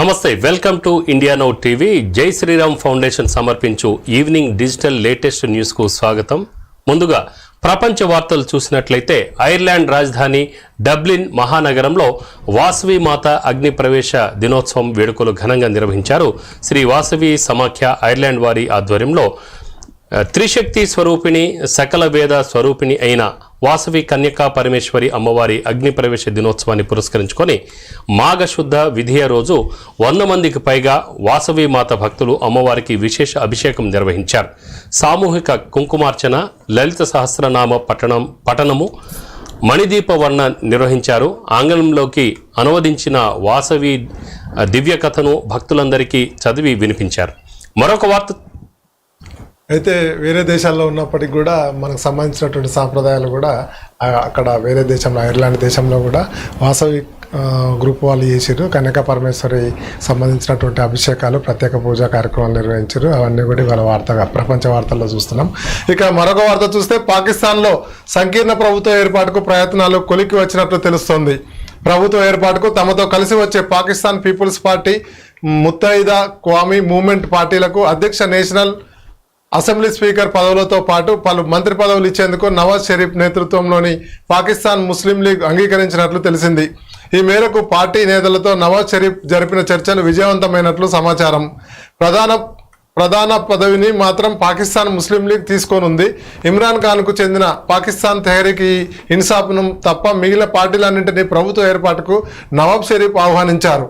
నమస్తే, welcome to India now TV. జై Sriram foundation సమర్పించు ఈవినింగ్ డిజిటల్ లేటెస్ట్ న్యూస్కు స్వాగతం. ముందుగా ప్రపంచ వార్తలు చూసినట్లయితే ఐర్లాండ్ రాజధాని డబ్లిన్ మహానగరంలో వాసవి మాత అగ్ని ప్రవేశ దినోత్సవం వేడుకలు ఘనంగా నిర్వహించారు. శ్రీ వాసవి సమాఖ్య ఐర్లాండ్ వారి ఆధ్వర్యంలో త్రిశక్తి స్వరూపిణి సకల వేద స్వరూపిణి అయిన వాసవి కన్యకా పరమేశ్వరి అమ్మవారి అగ్ని ప్రవేశ దినోత్సవాన్ని పురస్కరించుకొని మాఘశుద్ధ విధియ రోజు 100 మందికి పైగా వాసవి మాత భక్తులు అమ్మవారికి విశేష అభిషేకం నిర్వహించారు. సామూహిక కుంకుమార్చన, లలిత సహస్రనామ పఠనము, మణిదీప వర్ణ నిర్వహించారు. ఆంగ్లంలోకి అనువదించిన వాసవి దివ్య కథను భక్తులందరికీ చదివి వినిపించారు. మరొక వార్త అయితే వేరే దేశాల్లో ఉన్నప్పటికీ కూడా మనకు సంబంధించినటువంటి సాంప్రదాయాలు కూడా అక్కడ వేరే దేశంలో ఐర్లాండ్ దేశంలో కూడా వాసవి గ్రూప్ వాళ్ళు చేసారు. కన్యకా పరమేశ్వరి సంబంధించినటువంటి అభిషేకాలు, ప్రత్యేక పూజా కార్యక్రమాలు నిర్వహించారు. అవన్నీ కూడా ఇవాళ ప్రపంచ వార్తల్లో చూస్తున్నాం. ఇక మరొక వార్త చూస్తే పాకిస్తాన్లో సంకీర్ణ ప్రభుత్వ ఏర్పాటుకు ప్రయత్నాలు కొలికి వచ్చినట్లు తెలుస్తోంది. ప్రభుత్వ ఏర్పాటుకు తమతో కలిసి వచ్చే పాకిస్తాన్ పీపుల్స్ పార్టీ, ముత్తయిదా క్వామీ మూవ్మెంట్ పార్టీలకు అధ్యక్ష, నేషనల్ అసెంబ్లీ స్పీకర్ పదవులతో పాటు పలు మంత్రి పదవులు ఇచ్చేందుకు నవాజ్ షరీఫ్ నేతృత్వంలోని పాకిస్తాన్ ముస్లిం లీగ్ అంగీకరించినట్లు తెలిసింది. ఈ మేరకు పార్టీ నేతలతో నవాజ్ షరీఫ్ జరిపిన చర్చలు విజయవంతమైనట్లు సమాచారం. ప్రధాన పదవిని మాత్రం పాకిస్తాన్ ముస్లిం లీగ్ తీసుకోనుంది. ఇమ్రాన్ ఖాన్కు చెందిన పాకిస్తాన్ తెహ్రీక్ ఇన్సాఫ్ను తప్ప మిగిలిన పార్టీలన్నింటినీ ప్రభుత్వ ఏర్పాటుకు నవాబ్ షరీఫ్ ఆహ్వానించారు.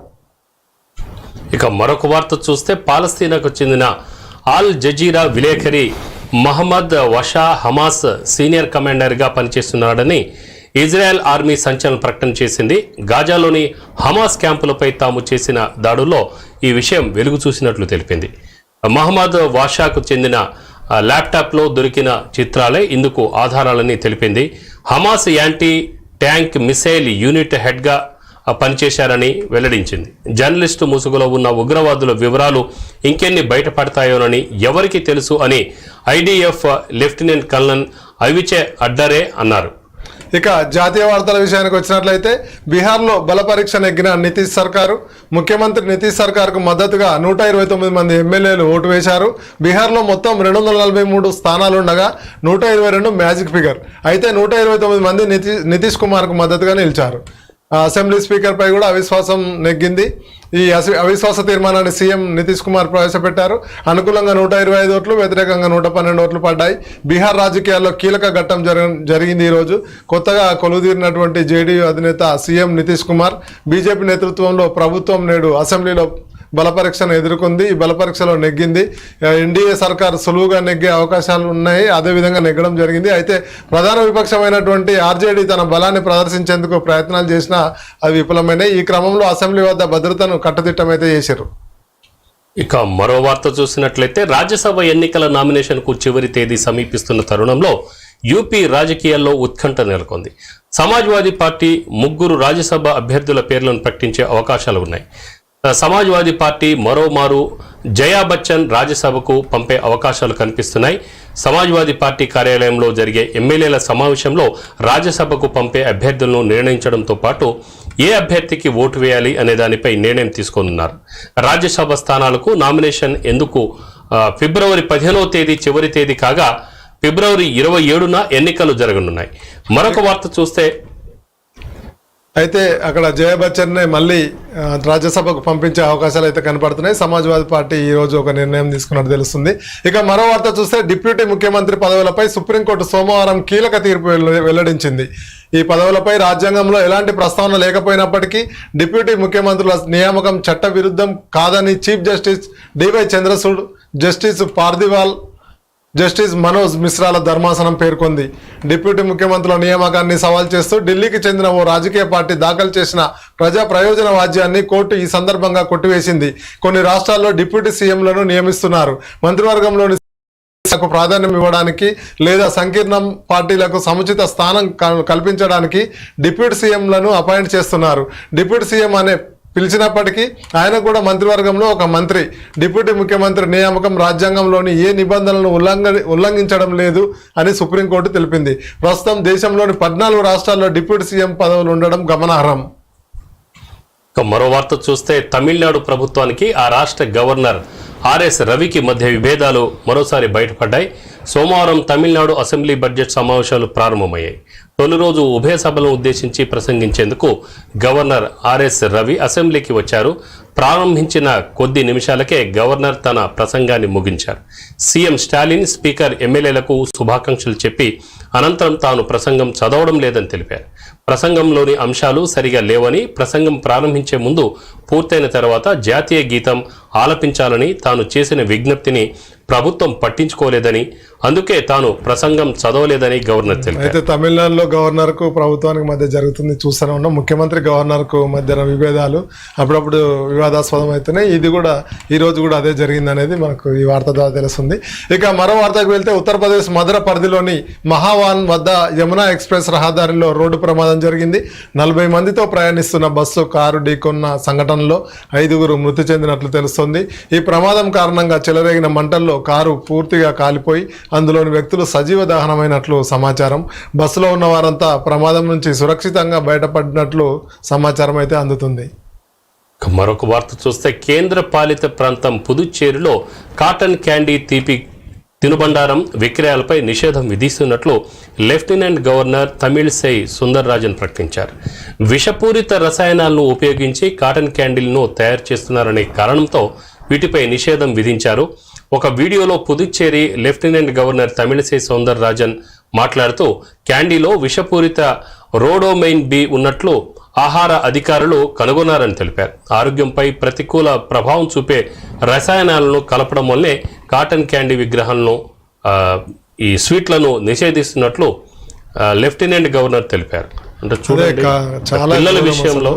ఇక మరొక వార్త చూస్తే పాలస్తీనాకు చెందిన ఆల్ జజీరా విలేకరి మహమ్మద్ వషా హమాస్ సీనియర్ కమాండర్గా పనిచేస్తున్నాడని ఇజ్రాయెల్ ఆర్మీ సంచలన ప్రకటన చేసింది. గాజాలోని హమాస్ క్యాంపులపై తాము చేసిన దాడుల్లో ఈ విషయం వెలుగు చూసినట్లు తెలిపింది. మహమ్మద్ వాషాకు చెందిన ల్యాప్టాప్లో దొరికిన చిత్రాలే ఇందుకు ఆధారాలని తెలిపింది. Hamas anti tank missile unit హెడ్గా పనిచేశారని వెల్లడించింది. జర్నలిస్టు ముసుగులో ఉన్న ఉగ్రవాదుల వివరాలు ఇంకెన్ని బయటపడతాయోనని ఎవరికి తెలుసు అని ఐడిఎఫ్ లెఫ్టినెంట్ కల్నల్ అవిచే అడ్డరే అన్నారు. ఇక జాతీయ వార్తల విషయానికి వచ్చినట్లయితే బీహార్లో బలపరీక్ష నెగ్గిన నితీష్ సర్కారు. ముఖ్యమంత్రి నితీష్ సర్కార్కు మద్దతుగా 129 మంది ఎమ్మెల్యేలు ఓటు వేశారు. బీహార్లో మొత్తం 243 స్థానాలుండగా 122 మ్యాజిక్ ఫిగర్. అయితే 129 మంది నితీష్ కుమార్కు మద్దతుగా నిలిచారు. అసెంబ్లీ స్పీకర్పై కూడా అవిశ్వాసం నెగ్గింది. ఈ అవిశ్వాస తీర్మానాన్ని సీఎం నితీష్ కుమార్ ప్రవేశపెట్టారు. అనుకూలంగా 125 ఓట్లు, వ్యతిరేకంగా 112 ఓట్లు పడ్డాయి. బీహార్ రాజకీయాల్లో కీలక ఘట్టం జరిగింది. ఈరోజు కొత్తగా కొలువుదీరినటువంటి జేడీయూ అధినేత సీఎం నితీష్ కుమార్ బీజేపీ నేతృత్వంలో ప్రభుత్వం నేడు అసెంబ్లీలో బలపరీక్షను ఎదుర్కొంది. ఈ బలపరీక్షలో నెగ్గింది. ఎన్డీఏ సర్కార్ సులువుగా నెగ్గే అవకాశాలు ఉన్నాయి. అదేవిధంగా నెగ్గడం జరిగింది. అయితే ప్రధాన విపక్షమైనటువంటి ఆర్జేడీ తన బలాన్ని ప్రదర్శించేందుకు ప్రయత్నాలు చేసినా అవి విఫలమైనాయి. ఈ క్రమంలో అసెంబ్లీ వద్ద భద్రతను కట్టుదిట్టమైతే చేశారు. ఇక మరో వార్త చూసినట్లయితే రాజ్యసభ ఎన్నికల నామినేషన్కు చివరి తేదీ సమీపిస్తున్న తరుణంలో యూపీ రాజకీయాల్లో ఉత్కంఠ నెలకొంది. సమాజ్వాదీ పార్టీ 3 రాజ్యసభ అభ్యర్థుల పేర్లను ప్రకటించే అవకాశాలు ఉన్నాయి. సమాజ్వాదీ పార్టీ మరోమారు జయా బచ్చన్ రాజ్యసభకు పంపే అవకాశాలు కనిపిస్తున్నాయి. సమాజ్వాదీ పార్టీ కార్యాలయంలో జరిగే ఎమ్మెల్యేల సమావేశంలో రాజ్యసభకు పంపే అభ్యర్థులను నిర్ణయించడంతో పాటు ఏ అభ్యర్థికి ఓటు వేయాలి అనే దానిపై నిర్ణయం తీసుకోనున్నారు. రాజ్యసభ స్థానాలకు నామినేషన్ ఎందుకు ఫిబ్రవరి 15వ తేదీ చివరి తేదీ కాగా ఫిబ్రవరి 27న ఎన్నికలు జరగనున్నాయి. మరొక వార్త చూస్తే అయితే అక్కడ జయ బచ్చన్నే మళ్ళీ రాజ్యసభకు పంపించే అవకాశాలు అయితే కనపడుతున్నాయి. సమాజ్వాదీ పార్టీ ఈ రోజు ఒక నిర్ణయం తీసుకున్నట్టు తెలుస్తుంది. ఇక మరో వార్త చూస్తే డిప్యూటీ ముఖ్యమంత్రి పదవులపై సుప్రీంకోర్టు సోమవారం కీలక తీర్పు వెల్లడించింది. ఈ పదవులపై రాజ్యాంగంలో ఎలాంటి ప్రస్తావన లేకపోయినప్పటికీ డిప్యూటీ ముఖ్యమంత్రుల నియామకం చట్ట విరుద్ధం కాదని chief justice DY Chandrachud, justice Pardiwal, justice Manoj మిశ్రాల ధర్మాసనం పేర్కొంది. డిప్యూటీ ముఖ్యమంత్రుల నియామకాన్ని సవాల్ చేస్తూ ఢిల్లీకి చెందిన ఓ రాజకీయ పార్టీ దాఖలు చేసిన ప్రజా ప్రయోజన వాద్యాన్ని కోర్టు ఈ సందర్భంగా కొట్టివేసింది. కొన్ని రాష్ట్రాల్లో డిప్యూటీ సీఎంలను నియమిస్తున్నారు. మంత్రివర్గంలోని ప్రాధాన్యం ఇవ్వడానికి లేదా సంకీర్ణం పార్టీలకు సముచిత స్థానం కల్పించడానికి డిప్యూటీ సీఎంలను అపాయింట్ చేస్తున్నారు. డిప్యూటీ సీఎం అనే పిలిచినప్పటికీ ఆయన కూడా మంత్రివర్గంలో ఒక మంత్రి. డిప్యూటీ ముఖ్యమంత్రి నియామకం రాజ్యాంగంలోని ఏ నిబంధనలను ఉల్లంఘించడం లేదు అని సుప్రీంకోర్టు తెలిపింది. ప్రస్తుతం దేశంలోని 14 రాష్ట్రాల్లో డిప్యూటీ సీఎం పదవులు ఉండడం గమనార్హం. ఇక మరో వార్త చూస్తే తమిళనాడు ప్రభుత్వానికి ఆ రాష్ట్ర గవర్నర్ ఆర్ఎస్ రవికి మధ్య విభేదాలు మరోసారి బయటపడ్డాయి. సోమవారం తమిళనాడు అసెంబ్లీ బడ్జెట్ సమావేశాలు ప్రారంభమయ్యాయి. తొలి రోజు ఉభయ సభలను ఉద్దేశించి ప్రసంగించేందుకు గవర్నర్ ఆర్ఎస్ రవి అసెంబ్లీకి వచ్చారు. ప్రారంభించిన కొద్ది నిమిషాలకే గవర్నర్ తన ప్రసంగాన్ని ముగించారు. సీఎం స్టాలిన్ స్పీకర్ ఎమ్మెల్యేలకు శుభాకాంక్షలు చెప్పి అనంతరం తాను ప్రసంగం చదవడం లేదని తెలిపారు. ప్రసంగంలోని అంశాలు సరిగా లేవని, ప్రసంగం ప్రారంభించే ముందు పూర్తయిన తర్వాత జాతీయ గీతం ఆలపించాలని తాను చేసిన విజ్ఞప్తిని ప్రభుత్వం పట్టించుకోలేదని, అందుకే తాను ప్రసంగం చదవలేదని గవర్నర్ తెలిపారు. అయితే తమిళనాడులో గవర్నర్ కు ప్రభుత్వానికి మధ్య జరుగుతుంది చూస్తూనే ఉన్నాం. ముఖ్యమంత్రి గవర్నర్ కు మధ్య విభేదాలు అప్పుడప్పుడు వివాదాస్పదం అయితేనే ఇది కూడా ఈ రోజు కూడా అదే జరిగింది అనేది మనకు ఈ వార్త ద్వారా తెలుస్తుంది. ఇక మరో వార్తకు వెళ్తే ఉత్తరప్రదేశ్ మధుర పరిధిలోని మహావాన్ వద్ద యమునా ఎక్స్ప్రెస్ రహదారిలో రోడ్డు ప్రమాదం జరిగింది. 40 మందితో ప్రయాణిస్తున్న బస్సు కారు ఢీకొన్న సంఘటనలో 5గురు మృతి చెందినట్లు తెలుస్తోంది. ఈ ప్రమాదం కారణంగా చెలరేగిన మంటల్లో కారు పూర్తిగా కాలిపోయి అందులోని వ్యక్తులు సజీవ దహనమైనట్లు సమాచారం. బస్సులో ఉన్న వారంతా ప్రమాదం నుంచి సురక్షితంగా బయటపడినట్లు సమాచారం అయితే అందుతుంది. మరొక వార్త చూస్తే కేంద్ర పాలిత ప్రాంతం పుదుచ్చేరిలో కాటన్ క్యాండీ తీపి తినుబండారం విక్రయాలపై నిషేధం విధిస్తున్నట్లు లెఫ్టినెంట్ గవర్నర్ తమిళిసై సుందర్రాజన్ ప్రకటించారు. విషపూరిత రసాయనాలను ఉపయోగించి కాటన్ క్యాండీలను తయారు చేస్తున్నారనే కారణంతో వీటిపై నిషేధం విధించారు. ఒక వీడియోలో పుదుచ్చేరి లెఫ్టినెంట్ గవర్నర్ తమిళిసై సౌందరరాజన్ మాట్లాడుతూ క్యాండీలో విషపూరిత రోడోమైన్ బి ఉన్నట్లు ఆహార అధికారులు కనుగొన్నారని తెలిపారు. ఆరోగ్యంపై ప్రతికూల ప్రభావం చూపే రసాయనాలను కలపడం వల్లే కాటన్ క్యాండీ విగ్రహాలను ఈ స్వీట్లను నిషేధిస్తున్నట్లు లెఫ్టినెంట్ గవర్నర్ తెలిపారు. అంటే చూడండి, చాలా పిల్లల విషయంలో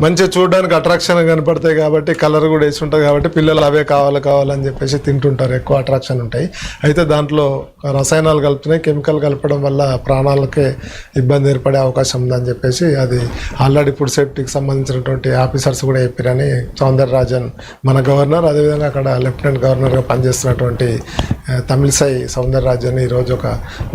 మంచిగా చూడడానికి అట్రాక్షన్ కనపడతాయి కాబట్టి కలర్ కూడా వేసి ఉంటుంది కాబట్టి పిల్లలు అవే కావాలని చెప్పేసి తింటుంటారు, ఎక్కువ అట్రాక్షన్ ఉంటాయి. అయితే దాంట్లో రసాయనాలు కలుపుతున్నాయి, కెమికల్ కలపడం వల్ల ప్రాణాలకే ఇబ్బంది ఏర్పడే అవకాశం ఉందని చెప్పేసి అది ఆల్రెడీ ఫుడ్ సేఫ్టీకి సంబంధించినటువంటి ఆఫీసర్స్ కూడా చెప్పారని సౌందరరాజన్ మన గవర్నర్, అదేవిధంగా అక్కడ లెఫ్టినెంట్ గవర్నర్గా పనిచేస్తున్నటువంటి తమిళిసై సౌందరరాజన్ ఈరోజు ఒక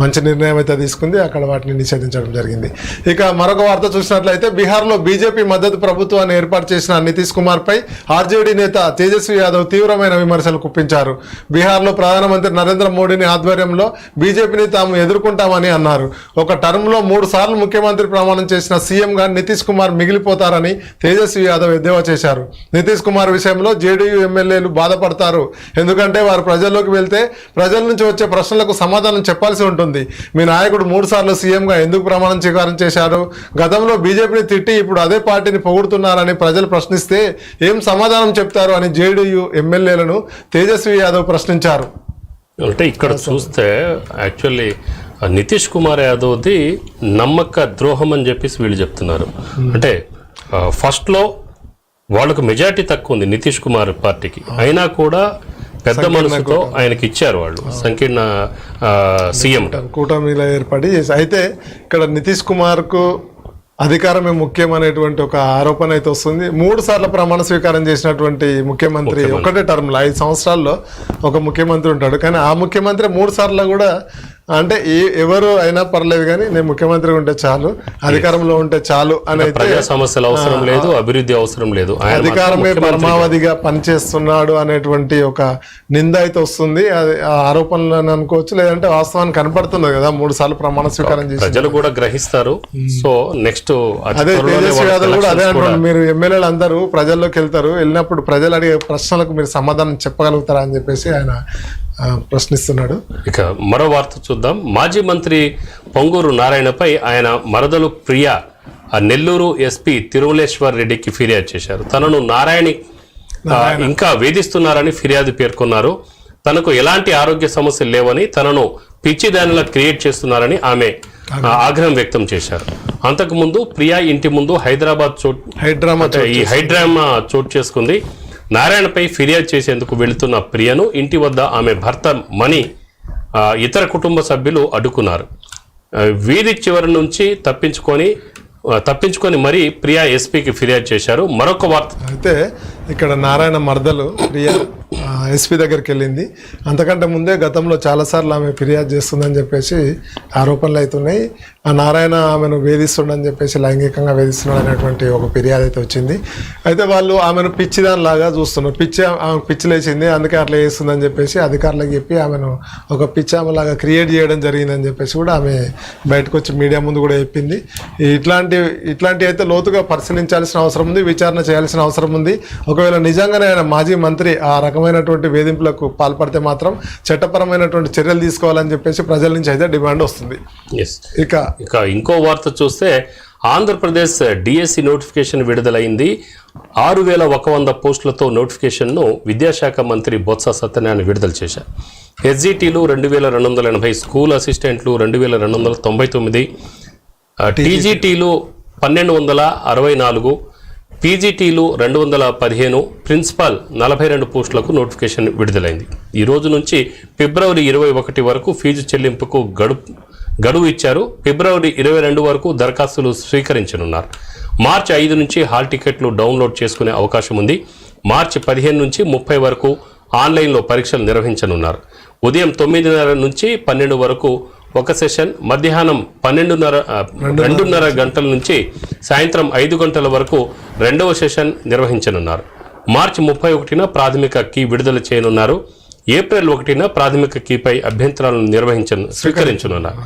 మంచి నిర్ణయం అయితే తీసుకుంది. అక్కడ వాటిని నిషేధించడం జరిగింది. ఇక మరొక వార్త చూసినట్లయితే బీహార్లో బీజేపీ మద్దతు ప్రభుత్వాన్ని ఏర్పాటు చేసిన నితీష్ కుమార్ పై ఆర్జేడీ నేత తేజస్వి యాదవ్ తీవ్రమైన విమర్శలు గుప్పించారు. బీహార్లో ప్రధానమంత్రి నరేంద్ర మోడీని ఆధ్వర్యంలో బీజేపీని తాము ఎదుర్కొంటామని అన్నారు. ఒక టర్మ్లో 3 సార్లు ముఖ్యమంత్రి ప్రమాణం చేసిన సీఎంగా నితీష్ కుమార్ మిగిలిపోతారని తేజస్వి యాదవ్ ఎద్దేవా చేశారు. నితీష్ కుమార్ విషయంలో జేడీయూ ఎమ్మెల్యేలు బాధపడతారు, ఎందుకంటే వారు ప్రజల్లోకి వెళ్తే ప్రజల నుంచి వచ్చే ప్రశ్నలకు సమాధానం చెప్పాల్సి ఉంటుంది. మీ నాయకుడు 3 సార్లు సీఎంగా ఎందుకు ప్రమాణం స్వీకారం చేశారు? గతంలో బీజేపీని తిట్టి ఇప్పుడు అదే పార్టీని పొగుడుతున్నారని ప్రజలు ప్రశ్నిస్తే ఏం సమాధానం చెప్తారు అని జేడీయూ ఎమ్మెల్యేలను తేజస్వి యాదవ్ ప్రశ్నించారు. అంటే ఇక్కడ చూస్తే యాక్చువల్లీ నితీష్ కుమార్ యాదవ్ది నమ్మక ద్రోహం అని చెప్పేసి వీళ్ళు చెప్తున్నారు. అంటే ఫస్ట్లో వాళ్ళకు మెజారిటీ తక్కువ ఉంది నితీష్ కుమార్ పార్టీకి, అయినా కూడా పెద్ద మనసుతో ఆయనకి ఇచ్చారు వాళ్ళు సంకీర్ణ సీఎం కూటమిలో ఏర్పడి. అయితే ఇక్కడ నితీష్ కుమార్కు అధికారమే ముఖ్యం అనేటువంటి ఒక ఆరోపణ అయితే వస్తుంది. 3 సార్లు ప్రమాణ స్వీకారం చేసినటువంటి ముఖ్యమంత్రి ఒకటే టర్మ్లో 5 సంవత్సరాల్లో ఒక ముఖ్యమంత్రి ఉంటాడు. కానీ ఆ ముఖ్యమంత్రి 3 సార్లు కూడా అంటే ఎవరు అయినా పర్లేదు కానీ నేను ముఖ్యమంత్రి ఉంటే చాలు, అధికారంలో ఉంటే చాలు అని ప్రజా సమస్యలు అవసరం లేదు, అభివృద్ధి అవసరం లేదు, అధికారమే పరమావధిగా పనిచేస్తున్నాడు అనేటువంటి ఒక నింద అయితే వస్తుంది. అది ఆరోపణలు అనుకోవచ్చు, లేదంటే వాస్తవాన్ని కనపడుతుంది కదా 3 సార్లు ప్రమాణ స్వీకారం చేసి ప్రజలు కూడా గ్రహిస్తారు. సో నెక్స్ట్ అదే తేజస్వి యాదవ్ కూడా అదే అంటున్నారు, మీరు ఎమ్మెల్యేలు అందరూ ప్రజల్లోకి వెళ్తారు, వెళ్ళినప్పుడు ప్రజలు అడిగే ప్రశ్నలకు మీరు సమాధానం చెప్పగలుగుతారా అని చెప్పేసి ఆయన ప్రశ్నిస్తున్నాడు. ఇక మరో వార్త చూద్దాం. మాజీ మంత్రి పొంగూరు నారాయణపై ఆయన మరదలు ప్రియ నెల్లూరు ఎస్పీ తిరుమలేశ్వర్ రెడ్డికి ఫిర్యాదు చేశారు. తనను నారాయణ ఇంకా వేధిస్తున్నారని ఫిర్యాదు పేర్కొన్నారు. తనకు ఎలాంటి ఆరోగ్య సమస్యలు లేవని, తనను పిచ్చిదానిలా క్రియేట్ చేస్తున్నారని ఆమె ఆగ్రహం వ్యక్తం చేశారు. అంతకుముందు ప్రియా ఇంటి ముందు హైడ్రామా చోటు చేసుకుంది. నారాయణపై ఫిర్యాదు చేసేందుకు వెళుతున్న ప్రియను ఇంటి వద్ద ఆమె భర్త మణి ఇతర కుటుంబ సభ్యులు అడ్డుకున్నారు. వీధి చివరి నుంచి తప్పించుకొని మరీ ప్రియా ఎస్పీకి ఫిర్యాదు చేశారు. మరొక వార్త అయితే ఇక్కడ నారాయణ మర్దలు ప్రియ ఎస్పీ దగ్గరికి వెళ్ళింది. అంతకంటే ముందే గతంలో చాలాసార్లు ఆమె ఫిర్యాదు చేస్తుందని చెప్పేసి ఆరోపణలు అవుతున్నాయి. ఆ నారాయణ ఆమెను వేధిస్తుండని చెప్పేసి లైంగికంగా వేధిస్తున్నాడు అనేటువంటి ఒక ఫిర్యాదు అయితే వచ్చింది. అయితే వాళ్ళు ఆమెను పిచ్చిదానిలాగా చూస్తున్నారు. ఆమెకు పిచ్చి లేచింది, అందుకే అట్లా చేస్తుందని చెప్పేసి అధికారులకు చెప్పి ఆమెను ఒక పిచ్చి ఆమెలాగా క్రియేట్ చేయడం జరిగిందని చెప్పేసి కూడా ఆమె బయటకు వచ్చి మీడియా ముందు కూడా చెప్పింది. ఇట్లాంటి అయితే లోతుగా పరిశీలించాల్సిన అవసరం ఉంది, విచారణ చేయాల్సిన అవసరం ఉంది. ఒకవేళ నిజంగానే ఆయన మాజీ మంత్రి ఆ రకమైనటువంటి వేధింపులకు పాల్పడితే మాత్రం చట్టపరమైనటువంటి చర్యలు తీసుకోవాలని చెప్పేసి ప్రజల నుంచి అయితే డిమాండ్ వస్తుంది. ఇక ఇంకో వార్త చూస్తే ఆంధ్రప్రదేశ్ డిఎస్సి నోటిఫికేషన్ విడుదలైంది. 6,100 పోస్టులతో నోటిఫికేషన్ను విద్యాశాఖ మంత్రి బొత్స సత్యనారాయణ విడుదల చేశారు. ఎస్జిటీలు 2,280, స్కూల్ అసిస్టెంట్లు 2,299, టీజీటీలు 1,264, పీజీటీలు 215, ప్రిన్సిపాల్ 42 పోస్టులకు నోటిఫికేషన్ విడుదలైంది. ఈ రోజు నుంచి ఫిబ్రవరి 21 వరకు ఫీజు చెల్లింపుకు గడువు ఇచ్చారు. ఫిబ్రవరి 22 వరకు దరఖాస్తులు స్వీకరించనున్నారు. మార్చి 5 నుంచి హాల్ టికెట్లు డౌన్లోడ్ చేసుకునే అవకాశం ఉంది. మార్చి 15 నుంచి 30 వరకు ఆన్లైన్లో పరీక్షలు నిర్వహించనున్నారు. ఉదయం 9:30 నుంచి 12 వరకు ఒక సెషన్, మధ్యాహ్నం 2:30 గంటల నుంచి సాయంత్రం 5 గంటల వరకు రెండవ సెషన్ నిర్వహించనున్నారు. మార్చి 31న ప్రాథమిక కీ విడుదల చేయనున్నారు. ఏప్రిల్ 1న ప్రాథమిక కీపై అభ్యంతరాలను స్వీకరించనున్నారు.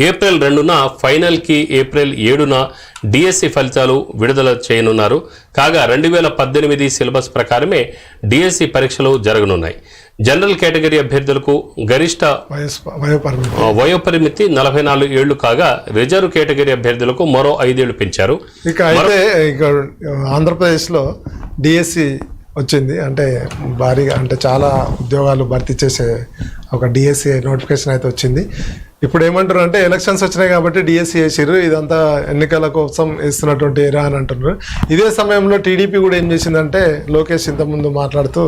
ఏప్రిల్ 2న ఫైనల్ కీ, ఏప్రిల్ 7న డిఎస్సి ఫలితాలు విడుదల చేయనున్నారు. కాగా 2018 సిలబస్ ప్రకారమే డిఎస్సి పరీక్షలు జరగనున్నాయి. జనరల్ కేటగిరీ అభ్యర్థులకు గరిష్ట వయోపరిమితి 44 ఏళ్లు కాగా రిజర్వ్ కేటగిరీ అభ్యర్థులకు మరో 5 ఏళ్లు పెంచారు. ఇక ఆంధ్రప్రదేశ్లో డిఎస్సి వచ్చింది, అంటే భారీగా, అంటే చాలా ఉద్యోగాలు భర్తీ చేసే ఒక డిఎస్సి నోటిఫికేషన్ అయితే వచ్చింది. ఇప్పుడు ఏమంటారు అంటే ఎలక్షన్స్ వచ్చినాయి కాబట్టి డిఎస్సి వేసిర్రు, ఇదంతా ఎన్నికల కోసం వేస్తున్నటువంటి ఎరా అని అంటున్నారు. ఇదే సమయంలో టీడీపీ కూడా ఏం చేసిందంటే, లోకేష్ ఇంతకుముందు మాట్లాడుతూ